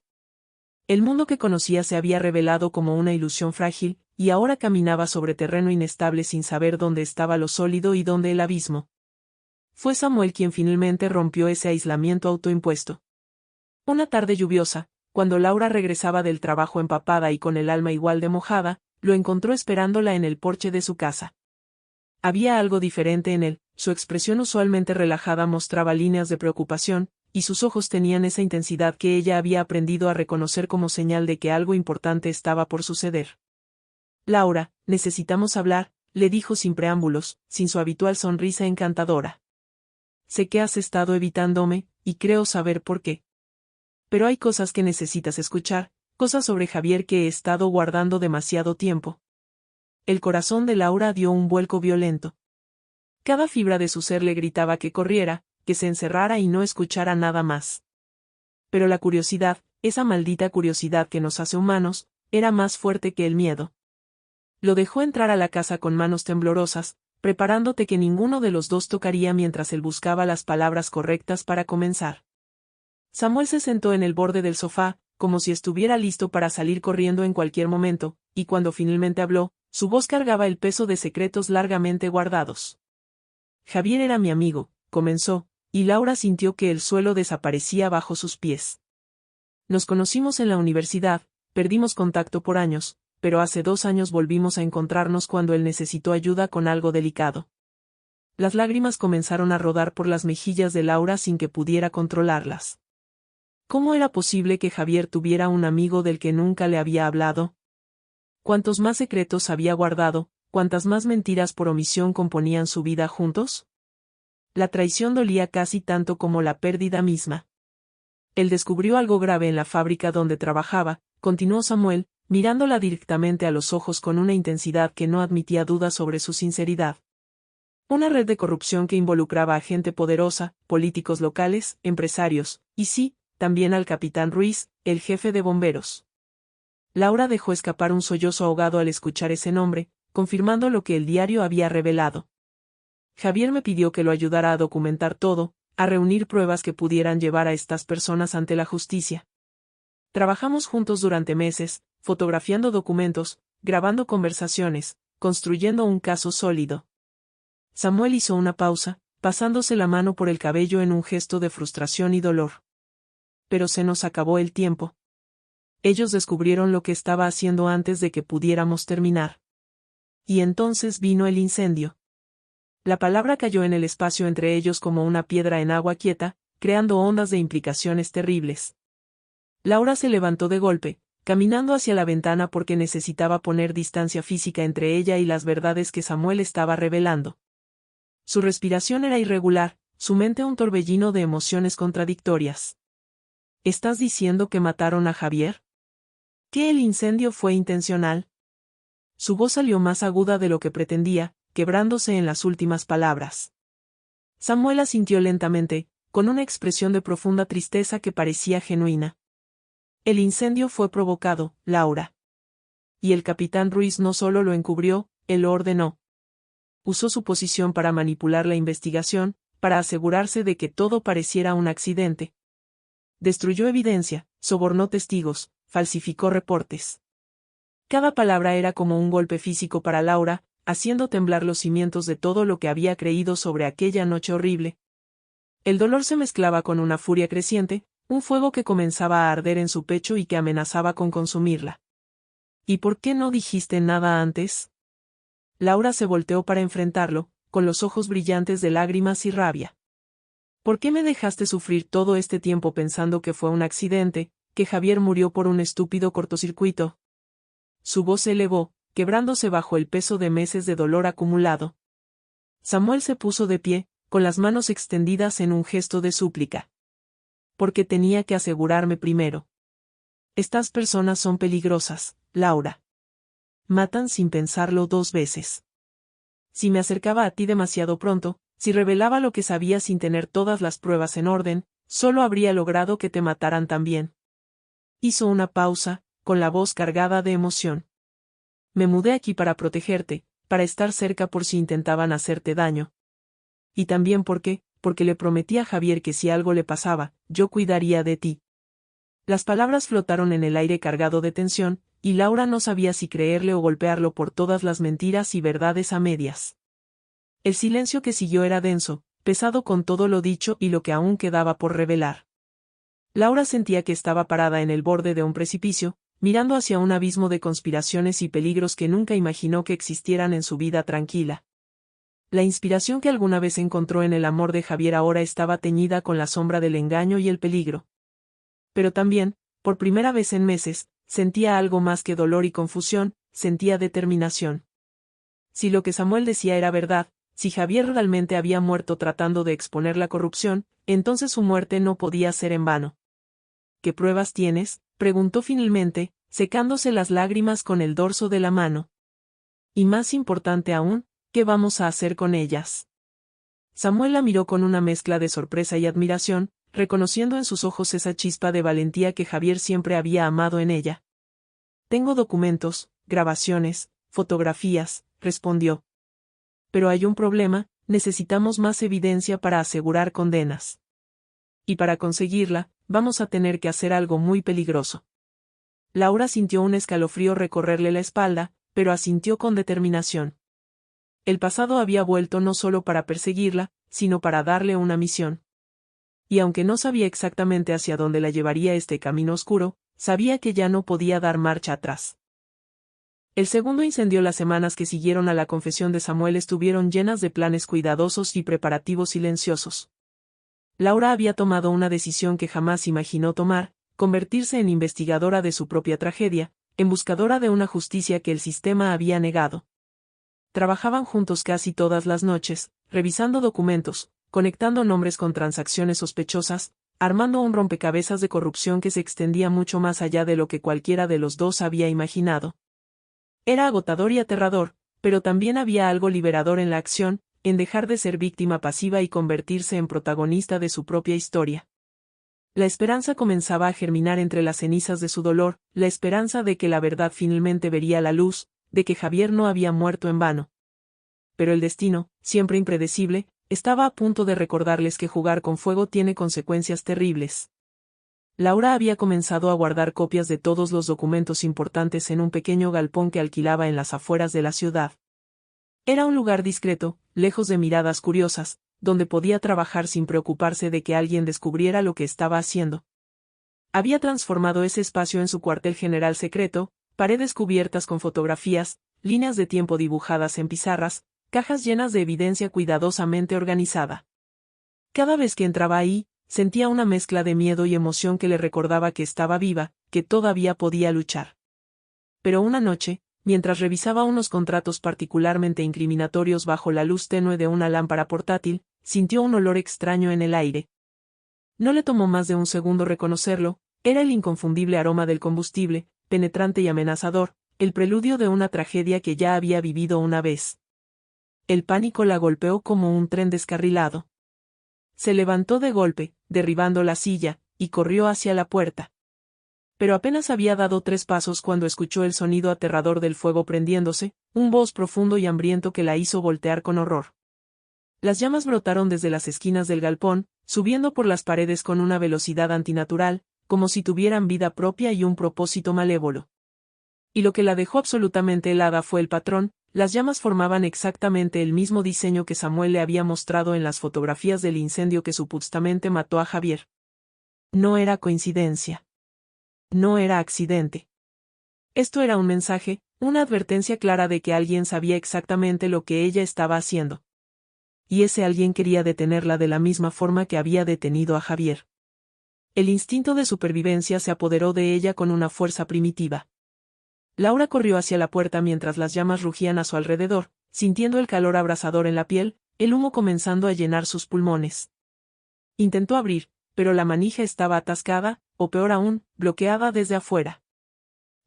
El mundo que conocía se había revelado como una ilusión frágil, y ahora caminaba sobre terreno inestable sin saber dónde estaba lo sólido y dónde el abismo. Fue Samuel quien finalmente rompió ese aislamiento autoimpuesto. Una tarde lluviosa, cuando Laura regresaba del trabajo empapada y con el alma igual de mojada, lo encontró esperándola en el porche de su casa. Había algo diferente en él: su expresión usualmente relajada mostraba líneas de preocupación, y sus ojos tenían esa intensidad que ella había aprendido a reconocer como señal de que algo importante estaba por suceder. «Laura, necesitamos hablar», le dijo sin preámbulos, sin su habitual sonrisa encantadora. «Sé que has estado evitándome, y creo saber por qué. Pero hay cosas que necesitas escuchar, cosas sobre Javier que he estado guardando demasiado tiempo». El corazón de Laura dio un vuelco violento. Cada fibra de su ser le gritaba que corriera, que se encerrara y no escuchara nada más. Pero la curiosidad, esa maldita curiosidad que nos hace humanos, era más fuerte que el miedo. Lo dejó entrar a la casa con manos temblorosas, preparándote que ninguno de los dos tocaría mientras él buscaba las palabras correctas para comenzar. Samuel se sentó en el borde del sofá, como si estuviera listo para salir corriendo en cualquier momento, y cuando finalmente habló, su voz cargaba el peso de secretos largamente guardados. «Javier era mi amigo», comenzó, y Laura sintió que el suelo desaparecía bajo sus pies. «Nos conocimos en la universidad, perdimos contacto por años, pero hace 2 años volvimos a encontrarnos cuando él necesitó ayuda con algo delicado». Las lágrimas comenzaron a rodar por las mejillas de Laura sin que pudiera controlarlas. ¿Cómo era posible que Javier tuviera un amigo del que nunca le había hablado? ¿Cuántos más secretos había guardado, cuántas más mentiras por omisión componían su vida juntos? La traición dolía casi tanto como la pérdida misma. Él descubrió algo grave en la fábrica donde trabajaba, continuó Samuel, mirándola directamente a los ojos con una intensidad que no admitía dudas sobre su sinceridad. Una red de corrupción que involucraba a gente poderosa, políticos locales, empresarios, y sí, también al capitán Ruiz, el jefe de bomberos. Laura dejó escapar un sollozo ahogado al escuchar ese nombre, confirmando lo que el diario había revelado. Javier me pidió que lo ayudara a documentar todo, a reunir pruebas que pudieran llevar a estas personas ante la justicia. Trabajamos juntos durante meses, fotografiando documentos, grabando conversaciones, construyendo un caso sólido. Samuel hizo una pausa, pasándose la mano por el cabello en un gesto de frustración y dolor. Pero se nos acabó el tiempo. Ellos descubrieron lo que estaba haciendo antes de que pudiéramos terminar. Y entonces vino el incendio. La palabra cayó en el espacio entre ellos como una piedra en agua quieta, creando ondas de implicaciones terribles. Laura se levantó de golpe, caminando hacia la ventana porque necesitaba poner distancia física entre ella y las verdades que Samuel estaba revelando. Su respiración era irregular, su mente un torbellino de emociones contradictorias. ¿Estás diciendo que mataron a Javier? ¿Que el incendio fue intencional? Su voz salió más aguda de lo que pretendía, quebrándose en las últimas palabras. Samuel asintió lentamente, con una expresión de profunda tristeza que parecía genuina. El incendio fue provocado, Laura. Y el capitán Ruiz no solo lo encubrió, él lo ordenó. Usó su posición para manipular la investigación, para asegurarse de que todo pareciera un accidente. Destruyó evidencia, sobornó testigos, falsificó reportes. Cada palabra era como un golpe físico para Laura, haciendo temblar los cimientos de todo lo que había creído sobre aquella noche horrible. El dolor se mezclaba con una furia creciente, un fuego que comenzaba a arder en su pecho y que amenazaba con consumirla. ¿Y por qué no dijiste nada antes? Laura se volteó para enfrentarlo, con los ojos brillantes de lágrimas y rabia. ¿Por qué me dejaste sufrir todo este tiempo pensando que fue un accidente, que Javier murió por un estúpido cortocircuito? Su voz se elevó, quebrándose bajo el peso de meses de dolor acumulado. Samuel se puso de pie, con las manos extendidas en un gesto de súplica. Porque tenía que asegurarme primero. Estas personas son peligrosas, Laura. Matan sin pensarlo 2 veces. Si me acercaba a ti demasiado pronto, si revelaba lo que sabía sin tener todas las pruebas en orden, solo habría logrado que te mataran también. Hizo una pausa, con la voz cargada de emoción. Me mudé aquí para protegerte, para estar cerca por si intentaban hacerte daño. Y también porque le prometí a Javier que si algo le pasaba, yo cuidaría de ti. Las palabras flotaron en el aire cargado de tensión, y Laura no sabía si creerle o golpearlo por todas las mentiras y verdades a medias. El silencio que siguió era denso, pesado con todo lo dicho y lo que aún quedaba por revelar. Laura sentía que estaba parada en el borde de un precipicio, mirando hacia un abismo de conspiraciones y peligros que nunca imaginó que existieran en su vida tranquila. La inspiración que alguna vez encontró en el amor de Javier ahora estaba teñida con la sombra del engaño y el peligro. Pero también, por primera vez en meses, sentía algo más que dolor y confusión, sentía determinación. Si lo que Samuel decía era verdad, si Javier realmente había muerto tratando de exponer la corrupción, entonces su muerte no podía ser en vano. ¿Qué pruebas tienes?, preguntó finalmente, secándose las lágrimas con el dorso de la mano. Y más importante aún, ¿qué vamos a hacer con ellas? Samuel la miró con una mezcla de sorpresa y admiración, reconociendo en sus ojos esa chispa de valentía que Javier siempre había amado en ella. Tengo documentos, grabaciones, fotografías, respondió. Pero hay un problema, necesitamos más evidencia para asegurar condenas. Y para conseguirla, vamos a tener que hacer algo muy peligroso. Laura sintió un escalofrío recorrerle la espalda, pero asintió con determinación. El pasado había vuelto no solo para perseguirla, sino para darle una misión. Y aunque no sabía exactamente hacia dónde la llevaría este camino oscuro, sabía que ya no podía dar marcha atrás. El segundo incendio. Las semanas que siguieron a la confesión de Samuel estuvieron llenas de planes cuidadosos y preparativos silenciosos. Laura había tomado una decisión que jamás imaginó tomar, convertirse en investigadora de su propia tragedia, en buscadora de una justicia que el sistema había negado. Trabajaban juntos casi todas las noches, revisando documentos, conectando nombres con transacciones sospechosas, armando un rompecabezas de corrupción que se extendía mucho más allá de lo que cualquiera de los dos había imaginado. Era agotador y aterrador, pero también había algo liberador en la acción, en dejar de ser víctima pasiva y convertirse en protagonista de su propia historia. La esperanza comenzaba a germinar entre las cenizas de su dolor, la esperanza de que la verdad finalmente vería la luz, de que Javier no había muerto en vano. Pero el destino, siempre impredecible, estaba a punto de recordarles que jugar con fuego tiene consecuencias terribles. Laura había comenzado a guardar copias de todos los documentos importantes en un pequeño galpón que alquilaba en las afueras de la ciudad. Era un lugar discreto, lejos de miradas curiosas, donde podía trabajar sin preocuparse de que alguien descubriera lo que estaba haciendo. Había transformado ese espacio en su cuartel general secreto, paredes cubiertas con fotografías, líneas de tiempo dibujadas en pizarras, cajas llenas de evidencia cuidadosamente organizada. Cada vez que entraba ahí, sentía una mezcla de miedo y emoción que le recordaba que estaba viva, que todavía podía luchar. Pero una noche, mientras revisaba unos contratos particularmente incriminatorios bajo la luz tenue de una lámpara portátil, sintió un olor extraño en el aire. No le tomó más de un segundo reconocerlo, era el inconfundible aroma del combustible, penetrante y amenazador, el preludio de una tragedia que ya había vivido una vez. El pánico la golpeó como un tren descarrilado. Se levantó de golpe, derribando la silla, y corrió hacia la puerta. Pero apenas había dado 3 pasos cuando escuchó el sonido aterrador del fuego prendiéndose, un voz profundo y hambriento que la hizo voltear con horror. Las llamas brotaron desde las esquinas del galpón, subiendo por las paredes con una velocidad antinatural, como si tuvieran vida propia y un propósito malévolo. Y lo que la dejó absolutamente helada fue el patrón. Las llamas formaban exactamente el mismo diseño que Samuel le había mostrado en las fotografías del incendio que supuestamente mató a Javier. No era coincidencia. No era accidente. Esto era un mensaje, una advertencia clara de que alguien sabía exactamente lo que ella estaba haciendo. Y ese alguien quería detenerla de la misma forma que había detenido a Javier. El instinto de supervivencia se apoderó de ella con una fuerza primitiva. Laura corrió hacia la puerta mientras las llamas rugían a su alrededor, sintiendo el calor abrasador en la piel, el humo comenzando a llenar sus pulmones. Intentó abrir, pero la manija estaba atascada, o peor aún, bloqueada desde afuera.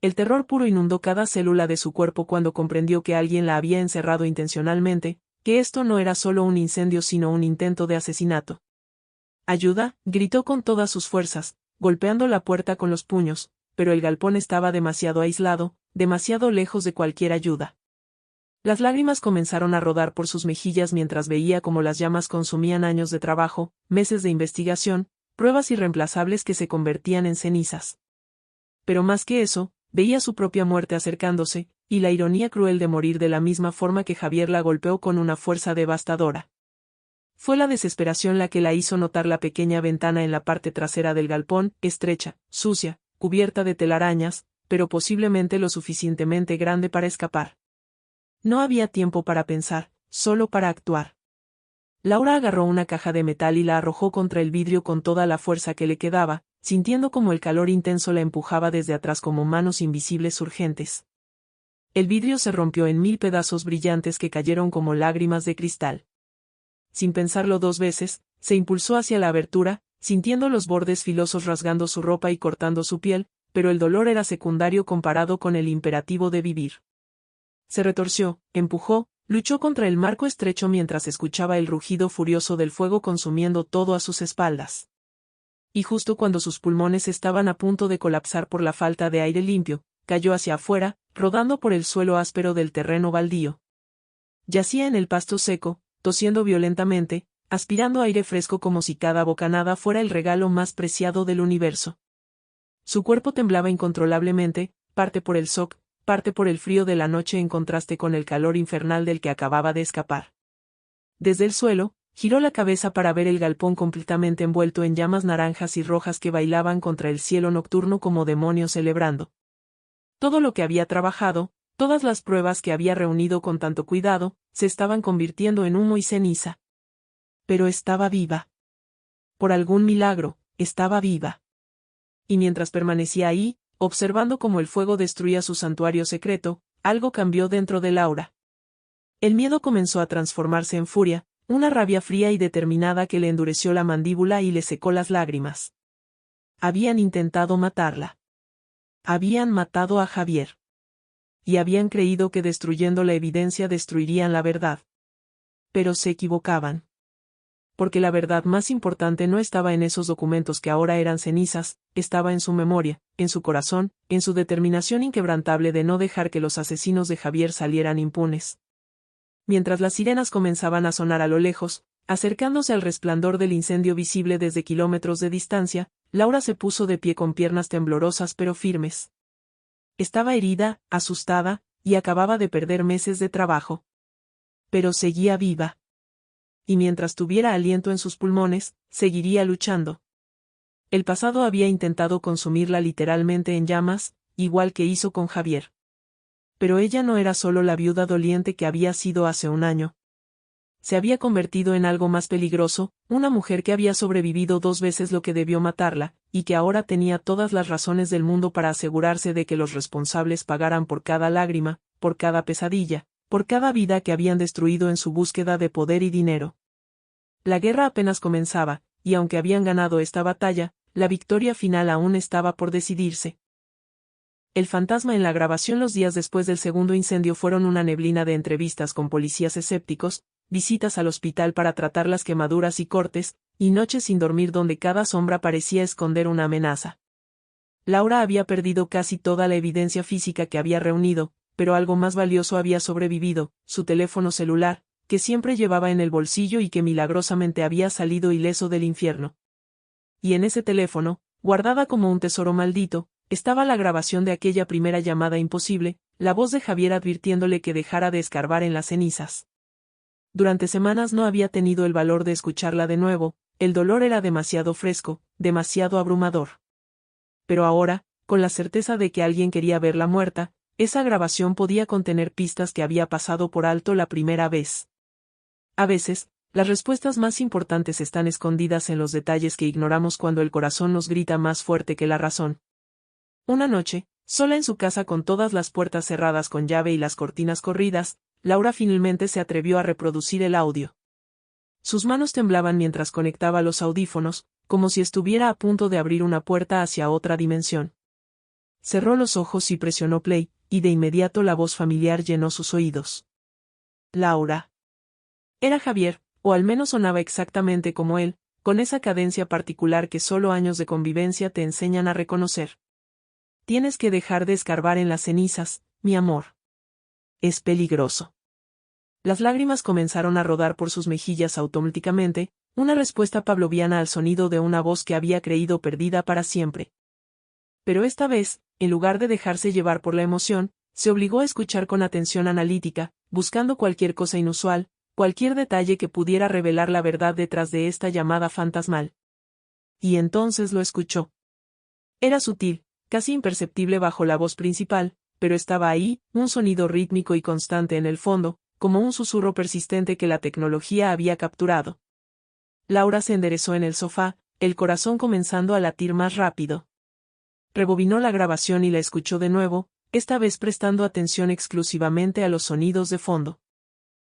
El terror puro inundó cada célula de su cuerpo cuando comprendió que alguien la había encerrado intencionalmente, que esto no era solo un incendio sino un intento de asesinato. «¡Ayuda!», gritó con todas sus fuerzas, golpeando la puerta con los puños, pero el galpón estaba demasiado aislado, demasiado lejos de cualquier ayuda. Las lágrimas comenzaron a rodar por sus mejillas mientras veía cómo las llamas consumían años de trabajo, meses de investigación, pruebas irreemplazables que se convertían en cenizas. Pero más que eso, veía su propia muerte acercándose, y la ironía cruel de morir de la misma forma que Javier la golpeó con una fuerza devastadora. Fue la desesperación la que la hizo notar la pequeña ventana en la parte trasera del galpón, estrecha, sucia, cubierta de telarañas, pero posiblemente lo suficientemente grande para escapar. No había tiempo para pensar, solo para actuar. Laura agarró una caja de metal y la arrojó contra el vidrio con toda la fuerza que le quedaba, sintiendo como el calor intenso la empujaba desde atrás como manos invisibles urgentes. El vidrio se rompió en 1000 pedazos brillantes que cayeron como lágrimas de cristal. Sin pensarlo 2 veces, se impulsó hacia la abertura, sintiendo los bordes filosos rasgando su ropa y cortando su piel, pero el dolor era secundario comparado con el imperativo de vivir. Se retorció, empujó, luchó contra el marco estrecho mientras escuchaba el rugido furioso del fuego consumiendo todo a sus espaldas. Y justo cuando sus pulmones estaban a punto de colapsar por la falta de aire limpio, cayó hacia afuera, rodando por el suelo áspero del terreno baldío. Yacía en el pasto seco, tosiendo violentamente, aspirando aire fresco como si cada bocanada fuera el regalo más preciado del universo. Su cuerpo temblaba incontrolablemente, parte por el shock, parte por el frío de la noche en contraste con el calor infernal del que acababa de escapar. Desde el suelo, giró la cabeza para ver el galpón completamente envuelto en llamas naranjas y rojas que bailaban contra el cielo nocturno como demonios celebrando. Todo lo que había trabajado, todas las pruebas que había reunido con tanto cuidado, se estaban convirtiendo en humo y ceniza. Pero estaba viva. Por algún milagro, estaba viva. Y mientras permanecía ahí, observando cómo el fuego destruía su santuario secreto, algo cambió dentro de Laura. El miedo comenzó a transformarse en furia, una rabia fría y determinada que le endureció la mandíbula y le secó las lágrimas. Habían intentado matarla. Habían matado a Javier. Y habían creído que destruyendo la evidencia destruirían la verdad. Pero se equivocaban. Porque la verdad más importante no estaba en esos documentos que ahora eran cenizas, estaba en su memoria, en su corazón, en su determinación inquebrantable de no dejar que los asesinos de Javier salieran impunes. Mientras las sirenas comenzaban a sonar a lo lejos, acercándose al resplandor del incendio visible desde kilómetros de distancia, Laura se puso de pie con piernas temblorosas pero firmes. Estaba herida, asustada, y acababa de perder meses de trabajo. Pero seguía viva. Y mientras tuviera aliento en sus pulmones, seguiría luchando. El pasado había intentado consumirla literalmente en llamas, igual que hizo con Javier. Pero ella no era solo la viuda doliente que había sido hace un año. Se había convertido en algo más peligroso, una mujer que había sobrevivido 2 veces lo que debió matarla, y que ahora tenía todas las razones del mundo para asegurarse de que los responsables pagaran por cada lágrima, por cada pesadilla, por cada vida que habían destruido en su búsqueda de poder y dinero. La guerra apenas comenzaba, y aunque habían ganado esta batalla, la victoria final aún estaba por decidirse. El fantasma en la grabación. Los días después del segundo incendio fueron una neblina de entrevistas con policías escépticos, visitas al hospital para tratar las quemaduras y cortes, y noches sin dormir donde cada sombra parecía esconder una amenaza. Laura había perdido casi toda la evidencia física que había reunido, pero algo más valioso había sobrevivido, su teléfono celular, que siempre llevaba en el bolsillo y que milagrosamente había salido ileso del infierno. Y en ese teléfono, guardada como un tesoro maldito, estaba la grabación de aquella primera llamada imposible, la voz de Javier advirtiéndole que dejara de escarbar en las cenizas. Durante semanas no había tenido el valor de escucharla de nuevo, el dolor era demasiado fresco, demasiado abrumador. Pero ahora, con la certeza de que alguien quería verla muerta, esa grabación podía contener pistas que había pasado por alto la primera vez. A veces, las respuestas más importantes están escondidas en los detalles que ignoramos cuando el corazón nos grita más fuerte que la razón. Una noche, sola en su casa con todas las puertas cerradas con llave y las cortinas corridas, Laura finalmente se atrevió a reproducir el audio. Sus manos temblaban mientras conectaba los audífonos, como si estuviera a punto de abrir una puerta hacia otra dimensión. Cerró los ojos y presionó play, y de inmediato la voz familiar llenó sus oídos. Laura. Era Javier, o al menos sonaba exactamente como él, con esa cadencia particular que solo años de convivencia te enseñan a reconocer. Tienes que dejar de escarbar en las cenizas, mi amor. Es peligroso. Las lágrimas comenzaron a rodar por sus mejillas automáticamente, una respuesta pavloviana al sonido de una voz que había creído perdida para siempre. Pero esta vez, en lugar de dejarse llevar por la emoción, se obligó a escuchar con atención analítica, buscando cualquier cosa inusual, cualquier detalle que pudiera revelar la verdad detrás de esta llamada fantasmal. Y entonces lo escuchó. Era sutil, casi imperceptible bajo la voz principal, pero estaba ahí, un sonido rítmico y constante en el fondo, como un susurro persistente que la tecnología había capturado. Laura se enderezó en el sofá, el corazón comenzando a latir más rápido. Rebobinó la grabación y la escuchó de nuevo, esta vez prestando atención exclusivamente a los sonidos de fondo.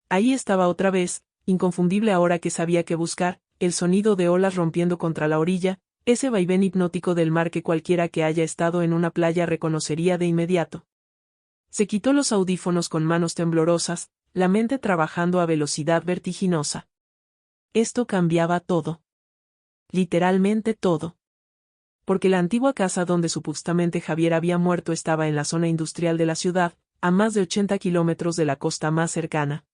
Ahí estaba otra vez, inconfundible ahora que sabía qué buscar, el sonido de olas rompiendo contra la orilla, ese vaivén hipnótico del mar que cualquiera que haya estado en una playa reconocería de inmediato. Se quitó los audífonos con manos temblorosas, la mente trabajando a velocidad vertiginosa. Esto cambiaba todo. Literalmente todo. Porque la antigua casa donde supuestamente Javier había muerto estaba en la zona industrial de la ciudad, a más de 80 kilómetros de la costa más cercana.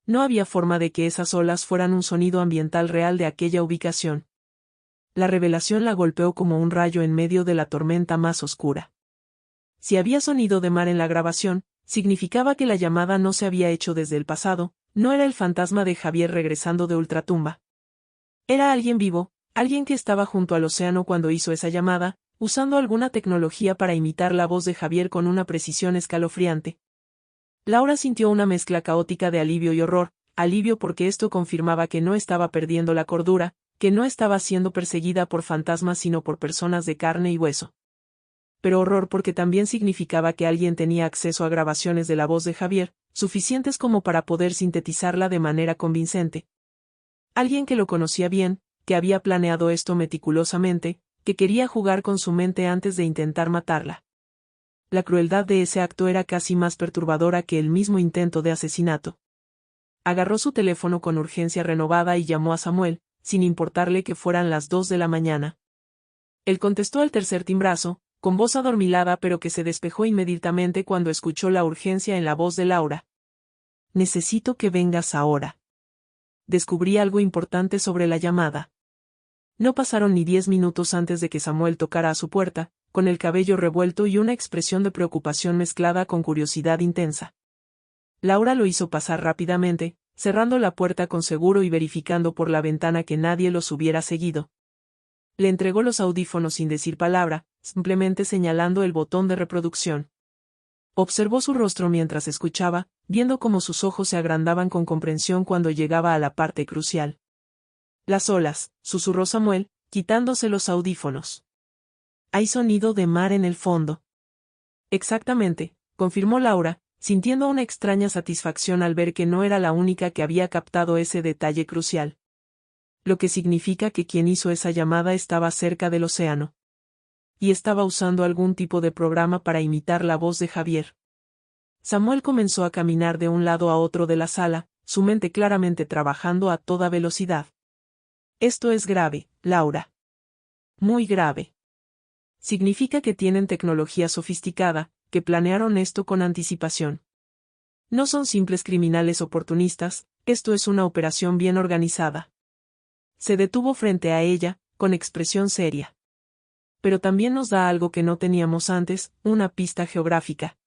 No había forma de que esas olas fueran un sonido ambiental real de aquella ubicación. La revelación la golpeó como un rayo en medio de la tormenta más oscura. Si había sonido de mar en la grabación, significaba que la llamada no se había hecho desde el pasado, no era el fantasma de Javier regresando de ultratumba. Era alguien vivo, alguien que estaba junto al océano cuando hizo esa llamada, usando alguna tecnología para imitar la voz de Javier con una precisión escalofriante. Laura sintió una mezcla caótica de alivio y horror, alivio porque esto confirmaba que no estaba perdiendo la cordura, que no estaba siendo perseguida por fantasmas sino por personas de carne y hueso. Pero horror porque también significaba que alguien tenía acceso a grabaciones de la voz de Javier, suficientes como para poder sintetizarla de manera convincente. Alguien que lo conocía bien, que había planeado esto meticulosamente, que quería jugar con su mente antes de intentar matarla. La crueldad de ese acto era casi más perturbadora que el mismo intento de asesinato. Agarró su teléfono con urgencia renovada y llamó a Samuel, sin importarle que fueran las 2 de la mañana. Él contestó al tercer timbrazo, con voz adormilada pero que se despejó inmediatamente cuando escuchó la urgencia en la voz de Laura. Necesito que vengas ahora. Descubrí algo importante sobre la llamada. No pasaron ni 10 minutos antes de que Samuel tocara a su puerta, con el cabello revuelto y una expresión de preocupación mezclada con curiosidad intensa. Laura lo hizo pasar rápidamente, cerrando la puerta con seguro y verificando por la ventana que nadie los hubiera seguido. Le entregó los audífonos sin decir palabra, simplemente señalando el botón de reproducción. Observó su rostro mientras escuchaba, viendo cómo sus ojos se agrandaban con comprensión cuando llegaba a la parte crucial. Las olas, susurró Samuel, quitándose los audífonos. Hay sonido de mar en el fondo. Exactamente, confirmó Laura, sintiendo una extraña satisfacción al ver que no era la única que había captado ese detalle crucial. Lo que significa que quien hizo esa llamada estaba cerca del océano. y estaba usando algún tipo de programa para imitar la voz de Javier. Samuel comenzó a caminar de un lado a otro de la sala, su mente claramente trabajando a toda velocidad. Esto es grave, Laura. Muy grave. Significa que tienen tecnología sofisticada, que planearon esto con anticipación. No son simples criminales oportunistas, esto es una operación bien organizada. Se detuvo frente a ella, con expresión seria. Pero también nos da algo que no teníamos antes, una pista geográfica.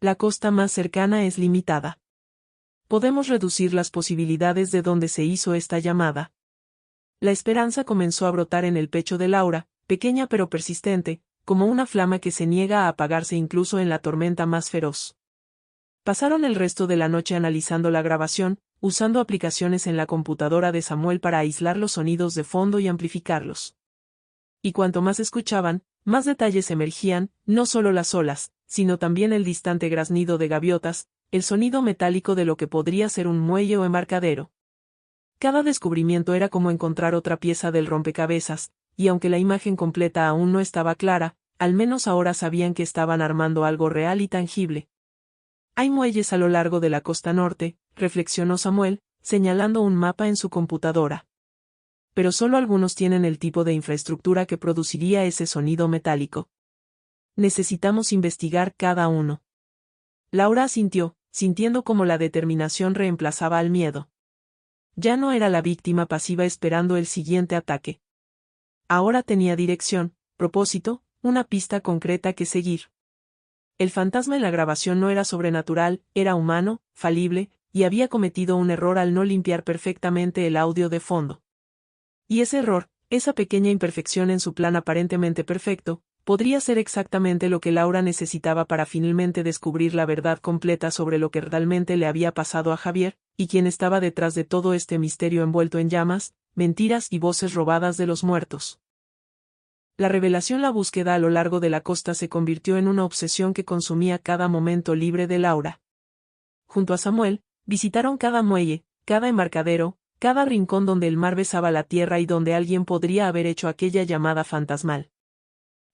La costa más cercana es limitada. Podemos reducir las posibilidades de donde se hizo esta llamada. La esperanza comenzó a brotar en el pecho de Laura, pequeña pero persistente, como una flama que se niega a apagarse incluso en la tormenta más feroz. Pasaron el resto de la noche analizando la grabación, usando aplicaciones en la computadora de Samuel para aislar los sonidos de fondo y amplificarlos. Y cuanto más escuchaban, más detalles emergían, no solo las olas, sino también el distante graznido de gaviotas, el sonido metálico de lo que podría ser un muelle o embarcadero. Cada descubrimiento era como encontrar otra pieza del rompecabezas, y aunque la imagen completa aún no estaba clara, al menos ahora sabían que estaban armando algo real y tangible. Hay muelles a lo largo de la costa norte, reflexionó Samuel, señalando un mapa en su computadora. Pero solo algunos tienen el tipo de infraestructura que produciría ese sonido metálico. Necesitamos investigar cada uno. Laura asintió, sintiendo como la determinación reemplazaba al miedo. Ya no era la víctima pasiva esperando el siguiente ataque. Ahora tenía dirección, propósito, una pista concreta que seguir. El fantasma en la grabación no era sobrenatural, era humano, falible, y había cometido un error al no limpiar perfectamente el audio de fondo. Y ese error, esa pequeña imperfección en su plan aparentemente perfecto, podría ser exactamente lo que Laura necesitaba para finalmente descubrir la verdad completa sobre lo que realmente le había pasado a Javier, y quién estaba detrás de todo este misterio envuelto en llamas, mentiras y voces robadas de los muertos. La revelación, la búsqueda a lo largo de la costa se convirtió en una obsesión que consumía cada momento libre de Laura. Junto a Samuel, visitaron cada muelle, cada embarcadero, cada rincón donde el mar besaba la tierra y donde alguien podría haber hecho aquella llamada fantasmal.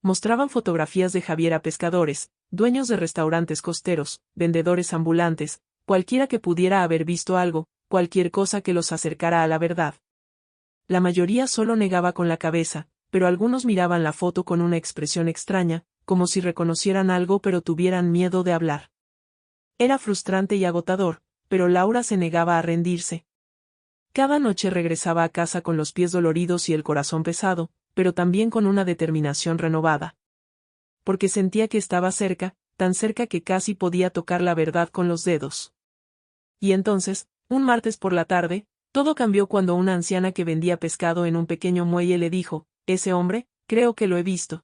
Mostraban fotografías de Javier a pescadores, dueños de restaurantes costeros, vendedores ambulantes, cualquiera que pudiera haber visto algo, cualquier cosa que los acercara a la verdad. La mayoría solo negaba con la cabeza, pero algunos miraban la foto con una expresión extraña, como si reconocieran algo pero tuvieran miedo de hablar. Era frustrante y agotador, pero Laura se negaba a rendirse. Cada noche regresaba a casa con los pies doloridos y el corazón pesado, pero también con una determinación renovada. Porque sentía que estaba cerca, tan cerca que casi podía tocar la verdad con los dedos. Y entonces, un martes por la tarde, todo cambió cuando una anciana que vendía pescado en un pequeño muelle le dijo: «Ese hombre, creo que lo he visto.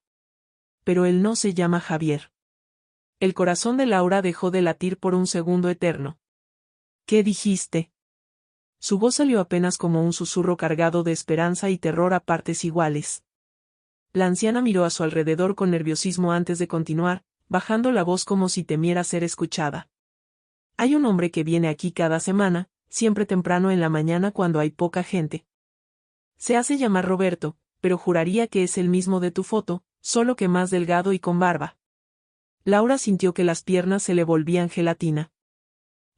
Pero él no se llama Javier». El corazón de Laura dejó de latir por un segundo eterno. «¿Qué dijiste?». Su voz salió apenas como un susurro cargado de esperanza y terror a partes iguales. La anciana miró a su alrededor con nerviosismo antes de continuar, bajando la voz como si temiera ser escuchada. «Hay un hombre que viene aquí cada semana, siempre temprano en la mañana cuando hay poca gente. Se hace llamar Roberto, pero juraría que es el mismo de tu foto, solo que más delgado y con barba». Laura sintió que las piernas se le volvían gelatina.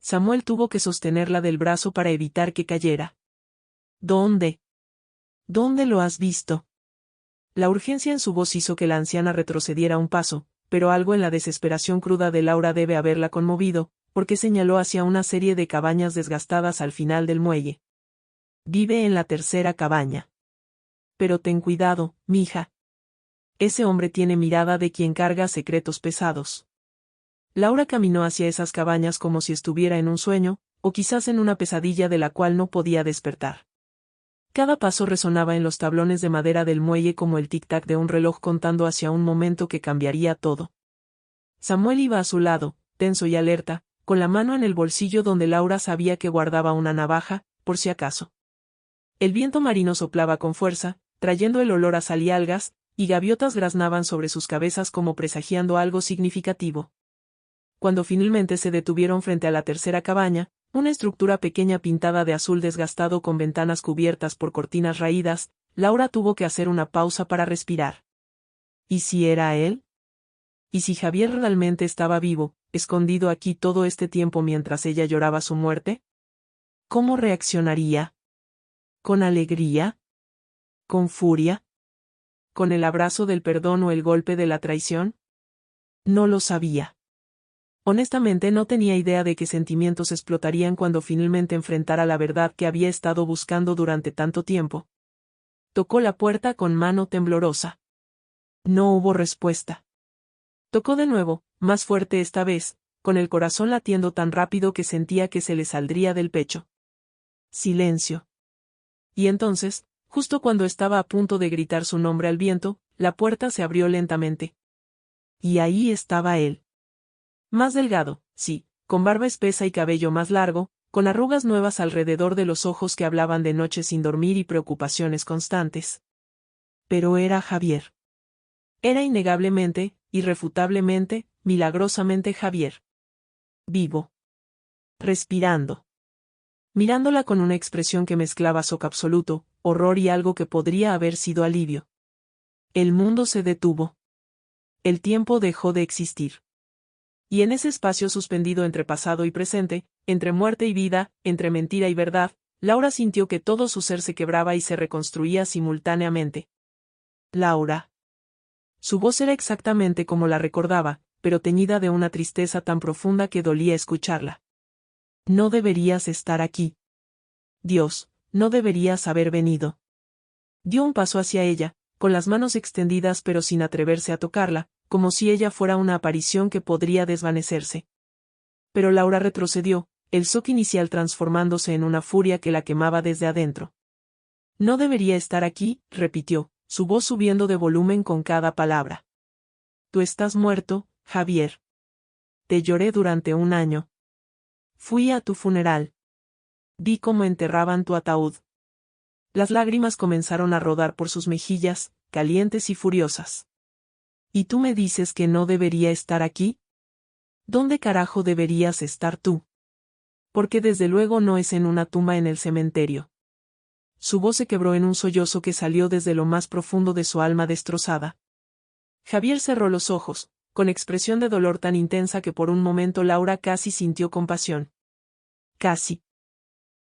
Samuel tuvo que sostenerla del brazo para evitar que cayera. «¿Dónde? ¿Dónde lo has visto?». La urgencia en su voz hizo que la anciana retrocediera un paso, pero algo en la desesperación cruda de Laura debe haberla conmovido, porque señaló hacia una serie de cabañas desgastadas al final del muelle. «Vive en la tercera cabaña. Pero ten cuidado, mija. Ese hombre tiene mirada de quien carga secretos pesados». Laura caminó hacia esas cabañas como si estuviera en un sueño, o quizás en una pesadilla de la cual no podía despertar. Cada paso resonaba en los tablones de madera del muelle como el tic-tac de un reloj contando hacia un momento que cambiaría todo. Samuel iba a su lado, tenso y alerta, con la mano en el bolsillo donde Laura sabía que guardaba una navaja, por si acaso. El viento marino soplaba con fuerza, trayendo el olor a sal y algas, y gaviotas graznaban sobre sus cabezas como presagiando algo significativo. Cuando finalmente se detuvieron frente a la tercera cabaña, una estructura pequeña pintada de azul desgastado con ventanas cubiertas por cortinas raídas, Laura tuvo que hacer una pausa para respirar. ¿Y si era él? ¿Y si Javier realmente estaba vivo, escondido aquí todo este tiempo mientras ella lloraba su muerte? ¿Cómo reaccionaría? ¿Con alegría? ¿Con furia? ¿Con el abrazo del perdón o el golpe de la traición? No lo sabía. Honestamente no tenía idea de qué sentimientos explotarían cuando finalmente enfrentara la verdad que había estado buscando durante tanto tiempo. Tocó la puerta con mano temblorosa. No hubo respuesta. Tocó de nuevo, más fuerte esta vez, con el corazón latiendo tan rápido que sentía que se le saldría del pecho. Silencio. Y entonces, justo cuando estaba a punto de gritar su nombre al viento, la puerta se abrió lentamente. Y ahí estaba él. Más delgado, sí, con barba espesa y cabello más largo, con arrugas nuevas alrededor de los ojos que hablaban de noches sin dormir y preocupaciones constantes. Pero era Javier. Era innegablemente, irrefutablemente, milagrosamente Javier. Vivo. Respirando. Mirándola con una expresión que mezclaba shock absoluto, horror y algo que podría haber sido alivio. El mundo se detuvo. El tiempo dejó de existir. Y en ese espacio suspendido entre pasado y presente, entre muerte y vida, entre mentira y verdad, Laura sintió que todo su ser se quebraba y se reconstruía simultáneamente. Laura. Su voz era exactamente como la recordaba, pero teñida de una tristeza tan profunda que dolía escucharla. No deberías estar aquí. Dios, no deberías haber venido. Dio un paso hacia ella, con las manos extendidas pero sin atreverse a tocarla, como si ella fuera una aparición que podría desvanecerse. Pero Laura retrocedió, el shock inicial transformándose en una furia que la quemaba desde adentro. No debería estar aquí, repitió, su voz subiendo de volumen con cada palabra. Tú estás muerto, Javier. Te lloré durante 1 año. Fui a tu funeral. Vi cómo enterraban tu ataúd. Las lágrimas comenzaron a rodar por sus mejillas, calientes y furiosas. ¿Y tú me dices que no debería estar aquí? ¿Dónde carajo deberías estar tú? Porque desde luego no es en una tumba en el cementerio. Su voz se quebró en un sollozo que salió desde lo más profundo de su alma destrozada. Javier cerró los ojos, con expresión de dolor tan intensa que por un momento Laura casi sintió compasión. Casi.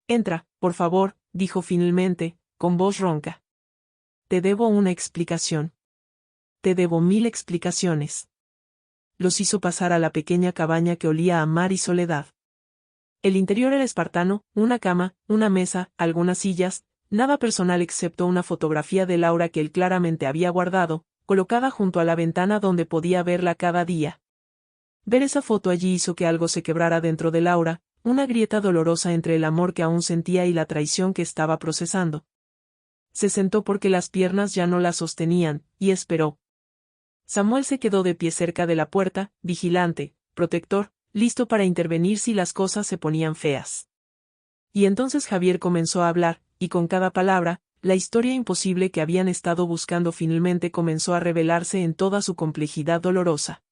Entra, por favor, dijo finalmente, con voz ronca. Te debo una explicación. Te debo 1000 explicaciones. Los hizo pasar a la pequeña cabaña que olía a mar y soledad. El interior era espartano, una cama, una mesa, algunas sillas, nada personal excepto una fotografía de Laura que él claramente había guardado, colocada junto a la ventana donde podía verla cada día. Ver esa foto allí hizo que algo se quebrara dentro de Laura, una grieta dolorosa entre el amor que aún sentía y la traición que estaba procesando. Se sentó porque las piernas ya no la sostenían, y esperó. Samuel se quedó de pie cerca de la puerta, vigilante, protector, listo para intervenir si las cosas se ponían feas. Y entonces Javier comenzó a hablar, y con cada palabra, la historia imposible que habían estado buscando finalmente comenzó a revelarse en toda su complejidad dolorosa.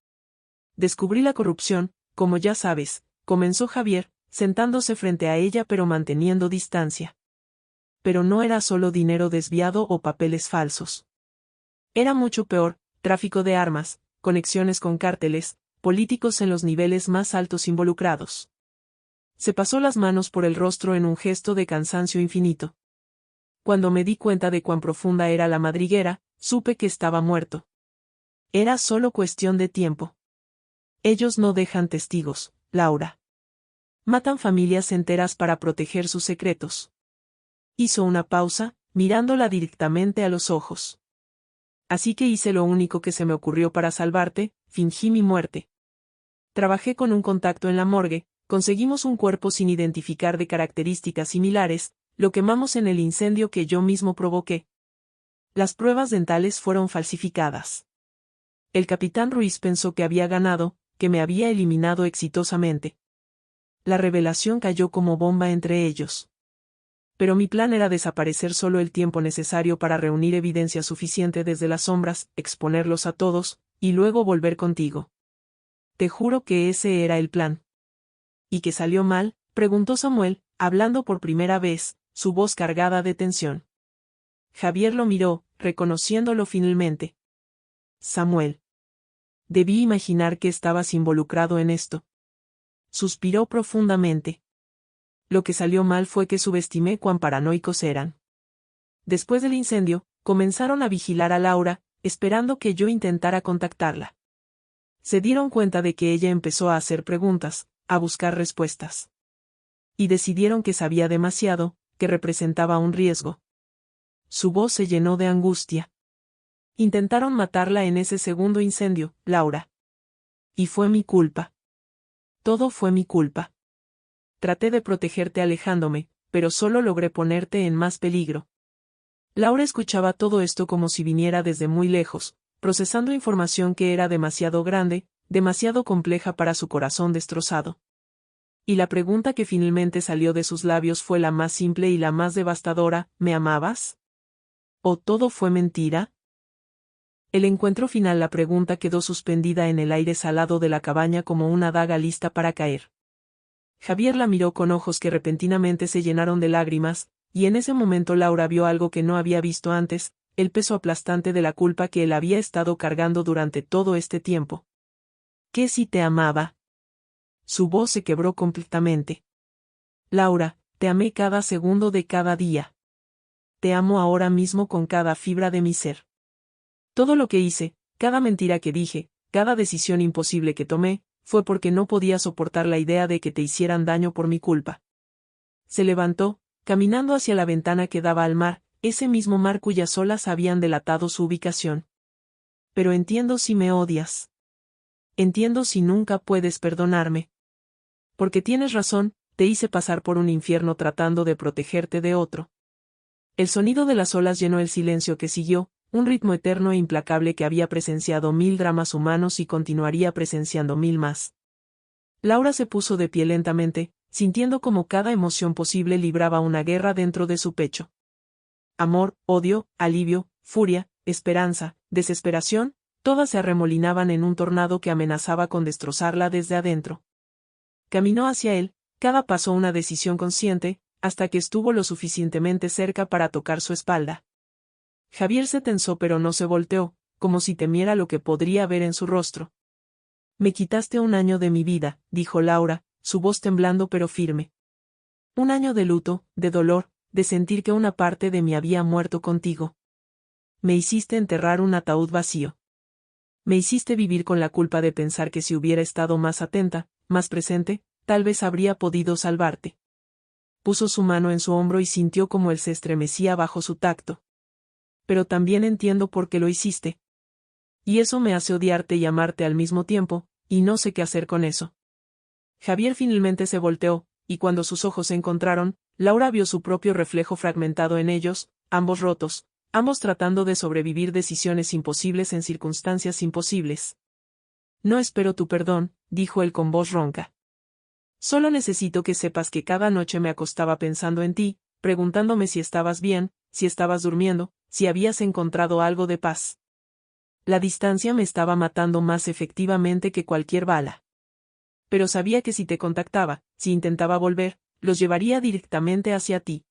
Descubrí la corrupción, como ya sabes, comenzó Javier, sentándose frente a ella pero manteniendo distancia. Pero no era solo dinero desviado o papeles falsos. Era mucho peor, tráfico de armas, conexiones con cárteles, políticos en los niveles más altos involucrados. Se pasó las manos por el rostro en un gesto de cansancio infinito. Cuando me di cuenta de cuán profunda era la madriguera, supe que estaba muerto. Era solo cuestión de tiempo. Ellos no dejan testigos, Laura. Matan familias enteras para proteger sus secretos. Hizo una pausa, mirándola directamente a los ojos. Así que hice lo único que se me ocurrió para salvarte, fingí mi muerte. Trabajé con un contacto en la morgue, conseguimos un cuerpo sin identificar de características similares, lo quemamos en el incendio que yo mismo provoqué. Las pruebas dentales fueron falsificadas. El capitán Ruiz pensó que había ganado, que me había eliminado exitosamente. La revelación cayó como bomba entre ellos. Pero mi plan era desaparecer solo el tiempo necesario para reunir evidencia suficiente desde las sombras, exponerlos a todos, y luego volver contigo. Te juro que ese era el plan. ¿Y que salió mal?, preguntó Samuel, hablando por primera vez, su voz cargada de tensión. Javier lo miró, reconociéndolo finalmente. Samuel. Debí imaginar que estabas involucrado en esto. Suspiró profundamente. Lo que salió mal fue que subestimé cuán paranoicos eran. Después del incendio, comenzaron a vigilar a Laura, esperando que yo intentara contactarla. Se dieron cuenta de que ella empezó a hacer preguntas, a buscar respuestas. Y decidieron que sabía demasiado, que representaba un riesgo. Su voz se llenó de angustia. Intentaron matarla en ese segundo incendio, Laura. Y fue mi culpa. Todo fue mi culpa. Traté de protegerte alejándome, pero solo logré ponerte en más peligro. Laura escuchaba todo esto como si viniera desde muy lejos, procesando información que era demasiado grande, demasiado compleja para su corazón destrozado. Y la pregunta que finalmente salió de sus labios fue la más simple y la más devastadora: ¿me amabas? ¿O todo fue mentira? El encuentro final. La pregunta quedó suspendida en el aire salado de la cabaña como una daga lista para caer. Javier la miró con ojos que repentinamente se llenaron de lágrimas, y en ese momento Laura vio algo que no había visto antes, el peso aplastante de la culpa que él había estado cargando durante todo este tiempo. ¿Qué si te amaba? Su voz se quebró completamente. Laura, te amé cada segundo de cada día. Te amo ahora mismo con cada fibra de mi ser. Todo lo que hice, cada mentira que dije, cada decisión imposible que tomé, fue porque no podía soportar la idea de que te hicieran daño por mi culpa. Se levantó, caminando hacia la ventana que daba al mar, ese mismo mar cuyas olas habían delatado su ubicación. Pero entiendo si me odias. Entiendo si nunca puedes perdonarme. Porque tienes razón, te hice pasar por un infierno tratando de protegerte de otro. El sonido de las olas llenó el silencio que siguió, un ritmo eterno e implacable que había presenciado 1000 dramas humanos y continuaría presenciando 1000 más. Laura se puso de pie lentamente, sintiendo como cada emoción posible libraba una guerra dentro de su pecho. Amor, odio, alivio, furia, esperanza, desesperación, todas se arremolinaban en un tornado que amenazaba con destrozarla desde adentro. Caminó hacia él, cada paso una decisión consciente, hasta que estuvo lo suficientemente cerca para tocar su espalda. Javier se tensó pero no se volteó, como si temiera lo que podría ver en su rostro. Me quitaste un año de mi vida, dijo Laura, su voz temblando pero firme. Un año de luto, de dolor, de sentir que una parte de mí había muerto contigo. Me hiciste enterrar un ataúd vacío. Me hiciste vivir con la culpa de pensar que si hubiera estado más atenta, más presente, tal vez habría podido salvarte. Puso su mano en su hombro y sintió como él se estremecía bajo su tacto. Pero también entiendo por qué lo hiciste. Y eso me hace odiarte y amarte al mismo tiempo, y no sé qué hacer con eso. Javier finalmente se volteó, y cuando sus ojos se encontraron, Laura vio su propio reflejo fragmentado en ellos, ambos rotos, ambos tratando de sobrevivir decisiones imposibles en circunstancias imposibles. No espero tu perdón, dijo él con voz ronca. Solo necesito que sepas que cada noche me acostaba pensando en ti, preguntándome si estabas bien, si estabas durmiendo, si habías encontrado algo de paz. La distancia me estaba matando más efectivamente que cualquier bala. Pero sabía que si te contactaba, si intentaba volver, los llevaría directamente hacia ti.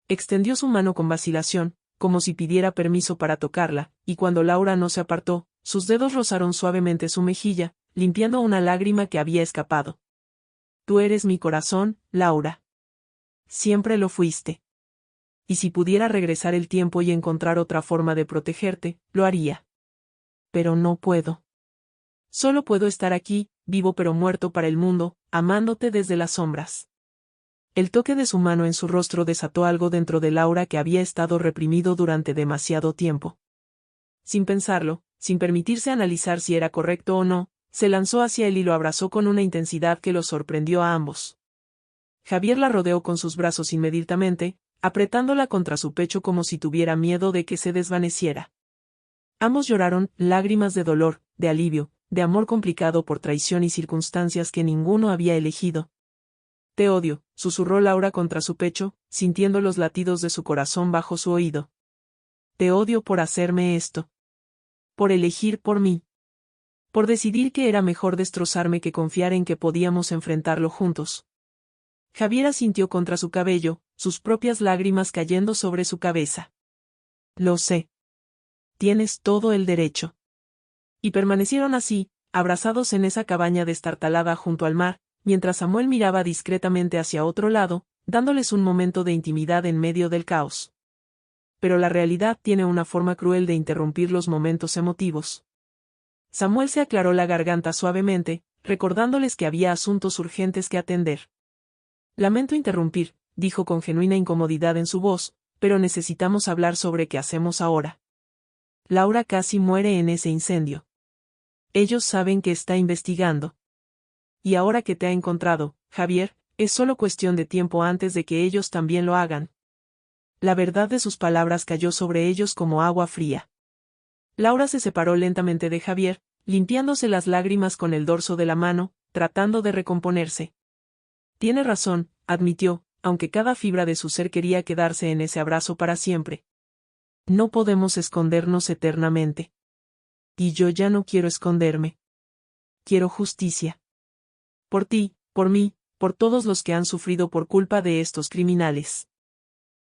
Extendió su mano con vacilación, como si pidiera permiso para tocarla, y cuando Laura no se apartó, sus dedos rozaron suavemente su mejilla, limpiando una lágrima que había escapado. Tú eres mi corazón, Laura. Siempre lo fuiste. Y si pudiera regresar el tiempo y encontrar otra forma de protegerte, lo haría. Pero no puedo. Solo puedo estar aquí, vivo pero muerto para el mundo, amándote desde las sombras. El toque de su mano en su rostro desató algo dentro de Laura que había estado reprimido durante demasiado tiempo. Sin pensarlo, sin permitirse analizar si era correcto o no, se lanzó hacia él y lo abrazó con una intensidad que los sorprendió a ambos. Javier la rodeó con sus brazos inmediatamente, apretándola contra su pecho como si tuviera miedo de que se desvaneciera. Ambos lloraron, lágrimas de dolor, de alivio, de amor complicado por traición y circunstancias que ninguno había elegido. Te odio, susurró Laura contra su pecho, sintiendo los latidos de su corazón bajo su oído. Te odio por hacerme esto. Por elegir por mí. Por decidir que era mejor destrozarme que confiar en que podíamos enfrentarlo juntos. Javier asintió contra su cabello, sus propias lágrimas cayendo sobre su cabeza. Lo sé. Tienes todo el derecho. Y permanecieron así, abrazados en esa cabaña destartalada junto al mar, mientras Samuel miraba discretamente hacia otro lado, dándoles un momento de intimidad en medio del caos. Pero la realidad tiene una forma cruel de interrumpir los momentos emotivos. Samuel se aclaró la garganta suavemente, recordándoles que había asuntos urgentes que atender. Lamento interrumpir, dijo con genuina incomodidad en su voz, pero necesitamos hablar sobre qué hacemos ahora. Laura casi muere en ese incendio. Ellos saben que está investigando. Y ahora que te ha encontrado, Javier, es solo cuestión de tiempo antes de que ellos también lo hagan. La verdad de sus palabras cayó sobre ellos como agua fría. Laura se separó lentamente de Javier, limpiándose las lágrimas con el dorso de la mano, tratando de recomponerse. Tiene razón, admitió, aunque cada fibra de su ser quería quedarse en ese abrazo para siempre. No podemos escondernos eternamente. Y yo ya no quiero esconderme. Quiero justicia. Por ti, por mí, por todos los que han sufrido por culpa de estos criminales.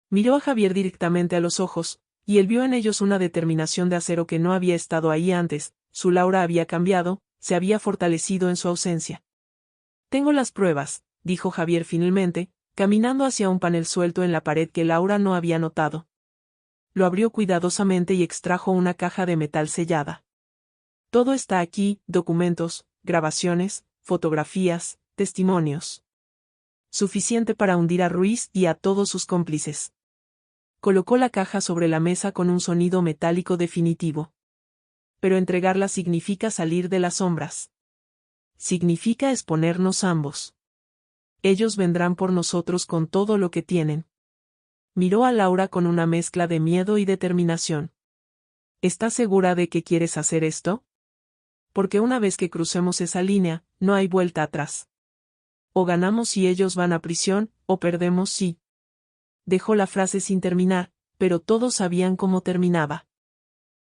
Miró a Javier directamente a los ojos, y él vio en ellos una determinación de acero que no había estado ahí antes. Su Laura había cambiado, se había fortalecido en su ausencia. Tengo las pruebas, dijo Javier finalmente, caminando hacia un panel suelto en la pared que Laura no había notado. Lo abrió cuidadosamente y extrajo una caja de metal sellada. Todo está aquí, documentos, grabaciones, fotografías, testimonios. Suficiente para hundir a Ruiz y a todos sus cómplices. Colocó la caja sobre la mesa con un sonido metálico definitivo. Pero entregarla significa salir de las sombras. Significa exponernos ambos. Ellos vendrán por nosotros con todo lo que tienen. Miró a Laura con una mezcla de miedo y determinación. ¿Estás segura de que quieres hacer esto? Porque una vez que crucemos esa línea, no hay vuelta atrás. O ganamos si ellos van a prisión, o perdemos si. Dejó la frase sin terminar, pero todos sabían cómo terminaba.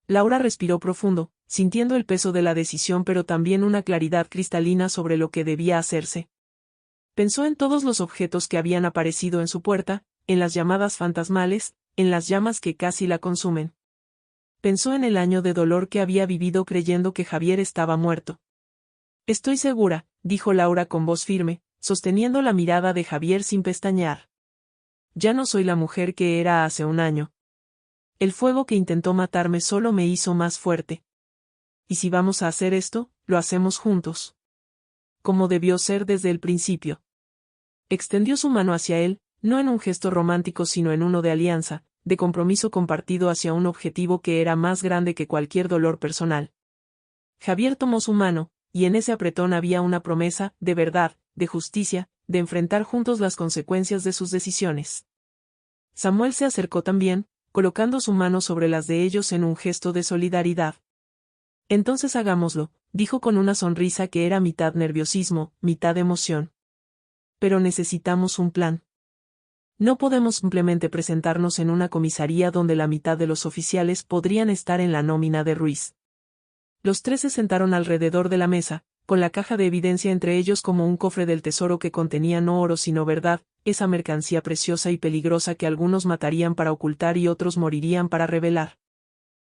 Laura respiró profundo, sintiendo el peso de la decisión pero también una claridad cristalina sobre lo que debía hacerse. Pensó en todos los objetos que habían aparecido en su puerta, en las llamadas fantasmales, en las llamas que casi la consumen. Pensó en el año de dolor que había vivido creyendo que Javier estaba muerto. Estoy segura, dijo Laura con voz firme, sosteniendo la mirada de Javier sin pestañear. Ya no soy la mujer que era hace un año. El fuego que intentó matarme solo me hizo más fuerte. Y si vamos a hacer esto, lo hacemos juntos. Como debió ser desde el principio. Extendió su mano hacia él, no en un gesto romántico sino en uno de alianza, de compromiso compartido hacia un objetivo que era más grande que cualquier dolor personal. Javier tomó su mano, y en ese apretón había una promesa, de verdad, de justicia, de enfrentar juntos las consecuencias de sus decisiones. Samuel se acercó también, colocando su mano sobre las de ellos en un gesto de solidaridad. Entonces hagámoslo, dijo con una sonrisa que era mitad nerviosismo, mitad emoción. Pero necesitamos un plan. No podemos simplemente presentarnos en una comisaría donde la mitad de los oficiales podrían estar en la nómina de Ruiz. Los tres se sentaron alrededor de la mesa, con la caja de evidencia entre ellos como un cofre del tesoro que contenía no oro sino verdad, esa mercancía preciosa y peligrosa que algunos matarían para ocultar y otros morirían para revelar.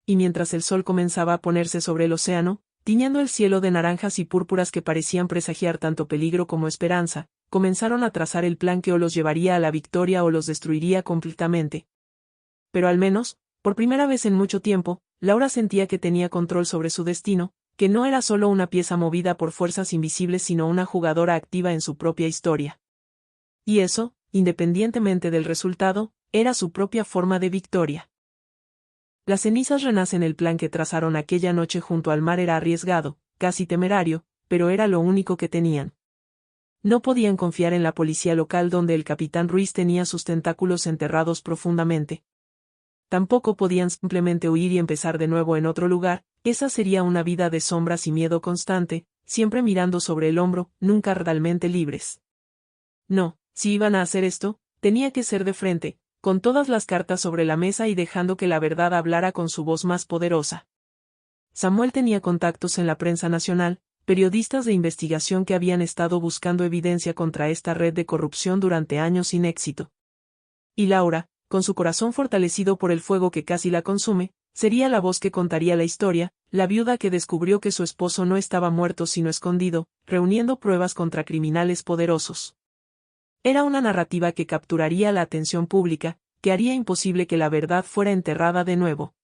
Y mientras el sol comenzaba a ponerse sobre el océano, tiñendo el cielo de naranjas y púrpuras que parecían presagiar tanto peligro como esperanza, comenzaron a trazar el plan que o los llevaría a la victoria o los destruiría completamente. Pero al menos, por primera vez en mucho tiempo, Laura sentía que tenía control sobre su destino, que no era solo una pieza movida por fuerzas invisibles sino una jugadora activa en su propia historia. Y eso, independientemente del resultado, era su propia forma de victoria. Las cenizas renacen. El plan que trazaron aquella noche junto al mar era arriesgado, casi temerario, pero era lo único que tenían. No podían confiar en la policía local donde el capitán Ruiz tenía sus tentáculos enterrados profundamente. Tampoco podían simplemente huir y empezar de nuevo en otro lugar, esa sería una vida de sombras y miedo constante, siempre mirando sobre el hombro, nunca realmente libres. No, si iban a hacer esto, tenía que ser de frente, con todas las cartas sobre la mesa y dejando que la verdad hablara con su voz más poderosa. Samuel tenía contactos en la prensa nacional, periodistas de investigación que habían estado buscando evidencia contra esta red de corrupción durante años sin éxito. Y Laura, con su corazón fortalecido por el fuego que casi la consume, sería la voz que contaría la historia, la viuda que descubrió que su esposo no estaba muerto sino escondido, reuniendo pruebas contra criminales poderosos. Era una narrativa que capturaría la atención pública, que haría imposible que la verdad fuera enterrada de nuevo.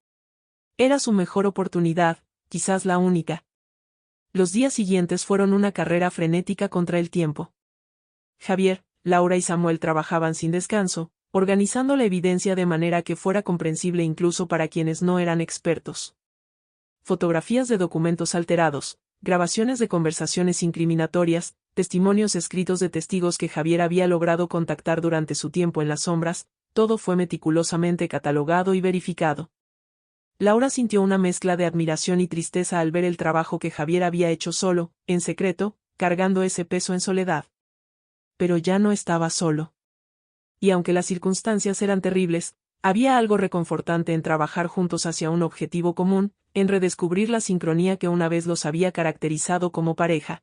Era su mejor oportunidad, quizás la única. Los días siguientes fueron una carrera frenética contra el tiempo. Javier, Laura y Samuel trabajaban sin descanso, organizando la evidencia de manera que fuera comprensible incluso para quienes no eran expertos. Fotografías de documentos alterados, grabaciones de conversaciones incriminatorias, testimonios escritos de testigos que Javier había logrado contactar durante su tiempo en las sombras, todo fue meticulosamente catalogado y verificado. Laura sintió una mezcla de admiración y tristeza al ver el trabajo que Javier había hecho solo, en secreto, cargando ese peso en soledad. Pero ya no estaba solo. Y aunque las circunstancias eran terribles, había algo reconfortante en trabajar juntos hacia un objetivo común, en redescubrir la sincronía que una vez los había caracterizado como pareja.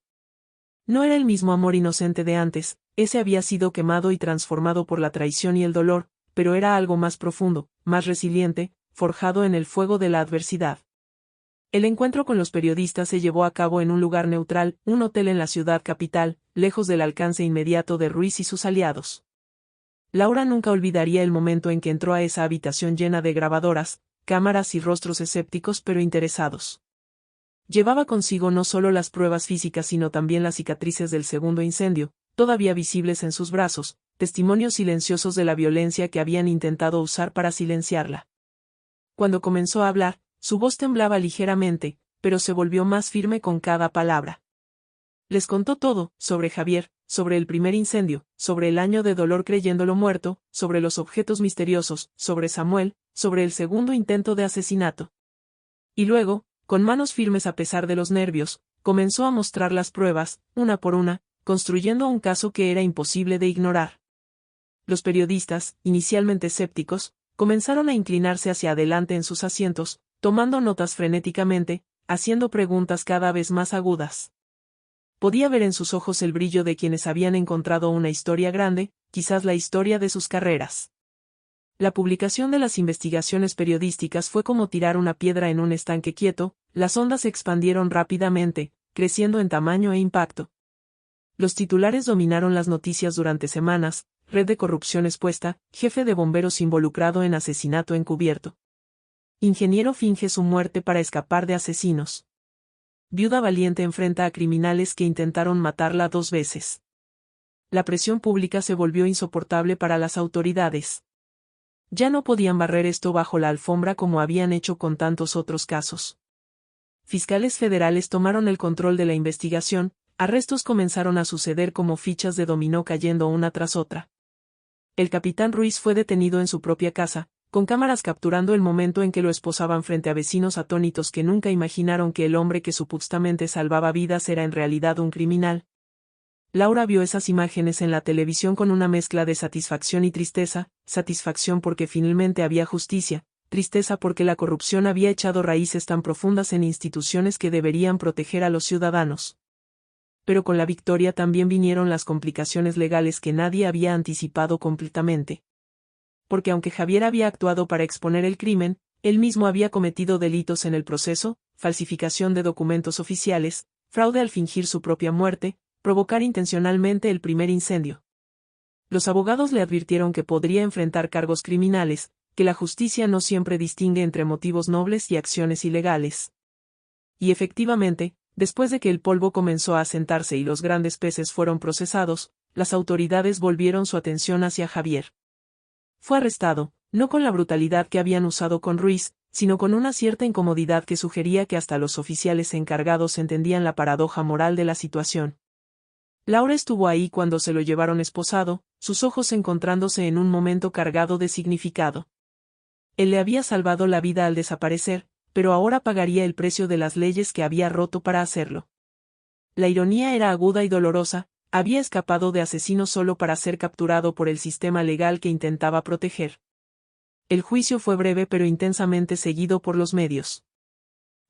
No era el mismo amor inocente de antes, ese había sido quemado y transformado por la traición y el dolor, pero era algo más profundo, más resiliente, forjado en el fuego de la adversidad. El encuentro con los periodistas se llevó a cabo en un lugar neutral, un hotel en la ciudad capital, lejos del alcance inmediato de Ruiz y sus aliados. Laura nunca olvidaría el momento en que entró a esa habitación llena de grabadoras, cámaras y rostros escépticos pero interesados. Llevaba consigo no solo las pruebas físicas sino también las cicatrices del segundo incendio, todavía visibles en sus brazos, testimonios silenciosos de la violencia que habían intentado usar para silenciarla. Cuando comenzó a hablar, su voz temblaba ligeramente, pero se volvió más firme con cada palabra. Les contó todo, sobre Javier, sobre el primer incendio, sobre el año de dolor creyéndolo muerto, sobre los objetos misteriosos, sobre Samuel, sobre el segundo intento de asesinato. Y luego, con manos firmes a pesar de los nervios, comenzó a mostrar las pruebas, una por una, construyendo un caso que era imposible de ignorar. Los periodistas, inicialmente escépticos, comenzaron a inclinarse hacia adelante en sus asientos, tomando notas frenéticamente, haciendo preguntas cada vez más agudas. Podía ver en sus ojos el brillo de quienes habían encontrado una historia grande, quizás la historia de sus carreras. La publicación de las investigaciones periodísticas fue como tirar una piedra en un estanque quieto, las ondas se expandieron rápidamente, creciendo en tamaño e impacto. Los titulares dominaron las noticias durante semanas: red de corrupción expuesta, jefe de bomberos involucrado en asesinato encubierto. Ingeniero finge su muerte para escapar de asesinos. Viuda valiente enfrenta a criminales que intentaron matarla 2 veces. La presión pública se volvió insoportable para las autoridades. Ya no podían barrer esto bajo la alfombra como habían hecho con tantos otros casos. Fiscales federales tomaron el control de la investigación, arrestos comenzaron a suceder como fichas de dominó cayendo una tras otra. El capitán Ruiz fue detenido en su propia casa, con cámaras capturando el momento en que lo esposaban frente a vecinos atónitos que nunca imaginaron que el hombre que supuestamente salvaba vidas era en realidad un criminal. Laura vio esas imágenes en la televisión con una mezcla de satisfacción y tristeza, satisfacción porque finalmente había justicia, tristeza porque la corrupción había echado raíces tan profundas en instituciones que deberían proteger a los ciudadanos. Pero con la victoria también vinieron las complicaciones legales que nadie había anticipado completamente. Porque aunque Javier había actuado para exponer el crimen, él mismo había cometido delitos en el proceso: falsificación de documentos oficiales, fraude al fingir su propia muerte, provocar intencionalmente el primer incendio. Los abogados le advirtieron que podría enfrentar cargos criminales, que la justicia no siempre distingue entre motivos nobles y acciones ilegales. Y efectivamente, después de que el polvo comenzó a asentarse y los grandes peces fueron procesados, las autoridades volvieron su atención hacia Javier. Fue arrestado, no con la brutalidad que habían usado con Ruiz, sino con una cierta incomodidad que sugería que hasta los oficiales encargados entendían la paradoja moral de la situación. Laura estuvo ahí cuando se lo llevaron esposado, sus ojos encontrándose en un momento cargado de significado. Él le había salvado la vida al desaparecer, pero ahora pagaría el precio de las leyes que había roto para hacerlo. La ironía era aguda y dolorosa: había escapado de asesino solo para ser capturado por el sistema legal que intentaba proteger. El juicio fue breve pero intensamente seguido por los medios.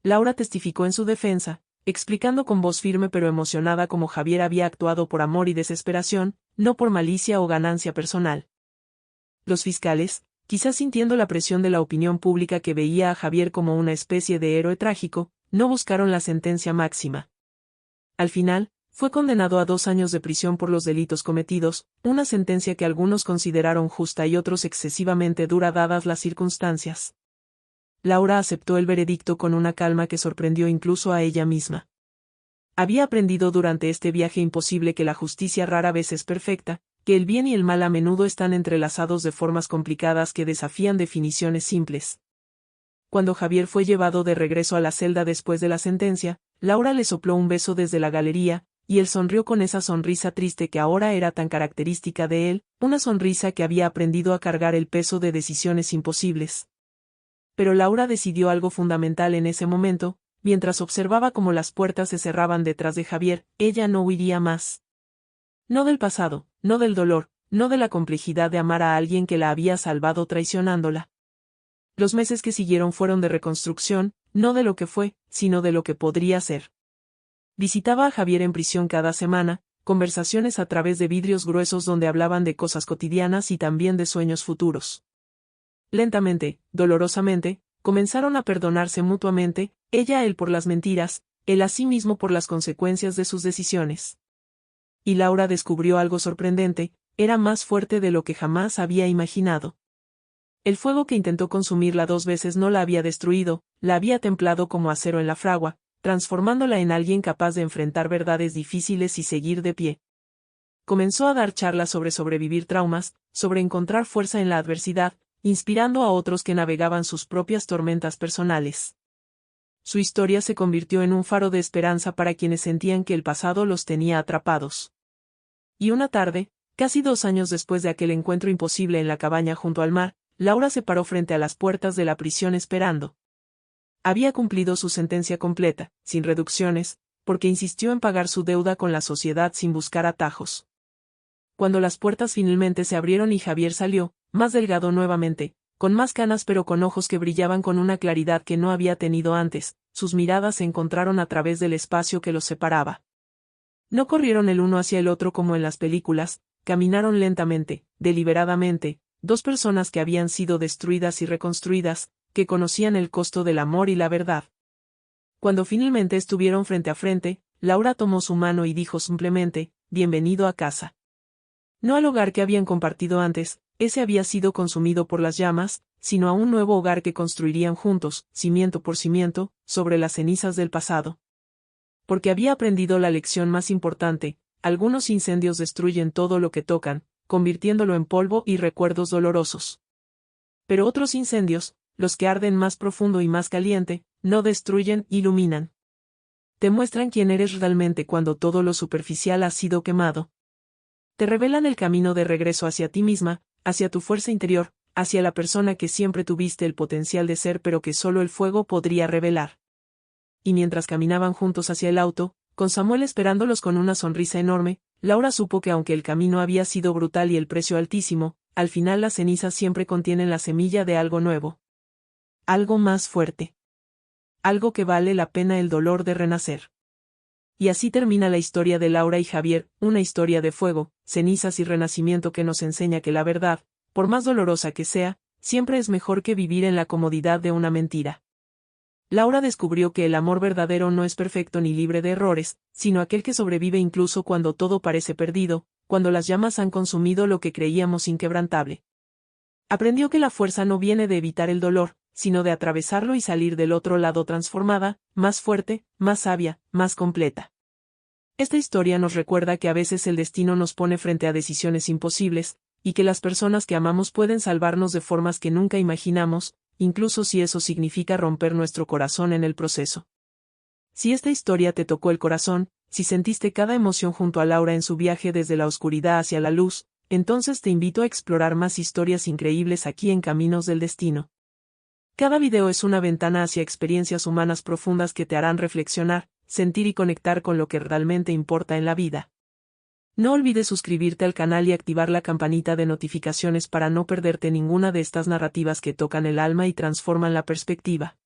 Laura testificó en su defensa, explicando con voz firme pero emocionada cómo Javier había actuado por amor y desesperación, no por malicia o ganancia personal. Los fiscales, quizás sintiendo la presión de la opinión pública que veía a Javier como una especie de héroe trágico, no buscaron la sentencia máxima. Al final, fue condenado a 2 años de prisión por los delitos cometidos, una sentencia que algunos consideraron justa y otros excesivamente dura dadas las circunstancias. Laura aceptó el veredicto con una calma que sorprendió incluso a ella misma. Había aprendido durante este viaje imposible que la justicia rara vez es perfecta, que el bien y el mal a menudo están entrelazados de formas complicadas que desafían definiciones simples. Cuando Javier fue llevado de regreso a la celda después de la sentencia, Laura le sopló un beso desde la galería, y él sonrió con esa sonrisa triste que ahora era tan característica de él, una sonrisa que había aprendido a cargar el peso de decisiones imposibles. Pero Laura decidió algo fundamental en ese momento, mientras observaba cómo las puertas se cerraban detrás de Javier, ella no huiría más. No del pasado, no del dolor, no de la complejidad de amar a alguien que la había salvado traicionándola. Los meses que siguieron fueron de reconstrucción, no de lo que fue, sino de lo que podría ser. Visitaba a Javier en prisión cada semana, conversaciones a través de vidrios gruesos donde hablaban de cosas cotidianas y también de sueños futuros. Lentamente, dolorosamente, comenzaron a perdonarse mutuamente, ella a él por las mentiras, él a sí mismo por las consecuencias de sus decisiones. Y Laura descubrió algo sorprendente, era más fuerte de lo que jamás había imaginado. El fuego que intentó consumirla 2 veces no la había destruido, la había templado como acero en la fragua, transformándola en alguien capaz de enfrentar verdades difíciles y seguir de pie. Comenzó a dar charlas sobre sobrevivir traumas, sobre encontrar fuerza en la adversidad, inspirando a otros que navegaban sus propias tormentas personales. Su historia se convirtió en un faro de esperanza para quienes sentían que el pasado los tenía atrapados. Y una tarde, casi 2 años después de aquel encuentro imposible en la cabaña junto al mar, Laura se paró frente a las puertas de la prisión esperando. Había cumplido su sentencia completa, sin reducciones, porque insistió en pagar su deuda con la sociedad sin buscar atajos. Cuando las puertas finalmente se abrieron y Javier salió, más delgado nuevamente, con más canas pero con ojos que brillaban con una claridad que no había tenido antes, sus miradas se encontraron a través del espacio que los separaba. No corrieron el uno hacia el otro como en las películas, caminaron lentamente, deliberadamente, 2 personas que habían sido destruidas y reconstruidas, que conocían el costo del amor y la verdad. Cuando finalmente estuvieron frente a frente, Laura tomó su mano y dijo simplemente, «Bienvenido a casa». No al hogar que habían compartido antes, ese había sido consumido por las llamas, sino a un nuevo hogar que construirían juntos, cimiento por cimiento, sobre las cenizas del pasado. Porque había aprendido la lección más importante, algunos incendios destruyen todo lo que tocan, convirtiéndolo en polvo y recuerdos dolorosos. Pero otros incendios, los que arden más profundo y más caliente, no destruyen, iluminan. Te muestran quién eres realmente cuando todo lo superficial ha sido quemado. Te revelan el camino de regreso hacia ti misma, hacia tu fuerza interior, hacia la persona que siempre tuviste el potencial de ser pero que solo el fuego podría revelar. Y mientras caminaban juntos hacia el auto, con Samuel esperándolos con una sonrisa enorme, Laura supo que aunque el camino había sido brutal y el precio altísimo, al final las cenizas siempre contienen la semilla de algo nuevo. Algo más fuerte. Algo que vale la pena el dolor de renacer. Y así termina la historia de Laura y Javier, una historia de fuego, cenizas y renacimiento que nos enseña que la verdad, por más dolorosa que sea, siempre es mejor que vivir en la comodidad de una mentira. Laura descubrió que el amor verdadero no es perfecto ni libre de errores, sino aquel que sobrevive incluso cuando todo parece perdido, cuando las llamas han consumido lo que creíamos inquebrantable. Aprendió que la fuerza no viene de evitar el dolor, sino de atravesarlo y salir del otro lado transformada, más fuerte, más sabia, más completa. Esta historia nos recuerda que a veces el destino nos pone frente a decisiones imposibles, y que las personas que amamos pueden salvarnos de formas que nunca imaginamos, incluso si eso significa romper nuestro corazón en el proceso. Si esta historia te tocó el corazón, si sentiste cada emoción junto a Laura en su viaje desde la oscuridad hacia la luz, entonces te invito a explorar más historias increíbles aquí en Caminos del Destino. Cada video es una ventana hacia experiencias humanas profundas que te harán reflexionar, sentir y conectar con lo que realmente importa en la vida. No olvides suscribirte al canal y activar la campanita de notificaciones para no perderte ninguna de estas narrativas que tocan el alma y transforman la perspectiva.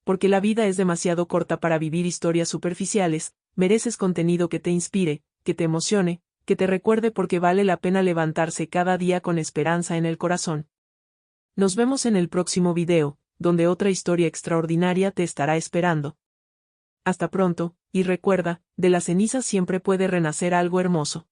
Porque la vida es demasiado corta para vivir historias superficiales, mereces contenido que te inspire, que te emocione, que te recuerde porque vale la pena levantarse cada día con esperanza en el corazón. Nos vemos en el próximo video, donde otra historia extraordinaria te estará esperando. hasta pronto, y recuerda, de las cenizas siempre puede renacer algo hermoso.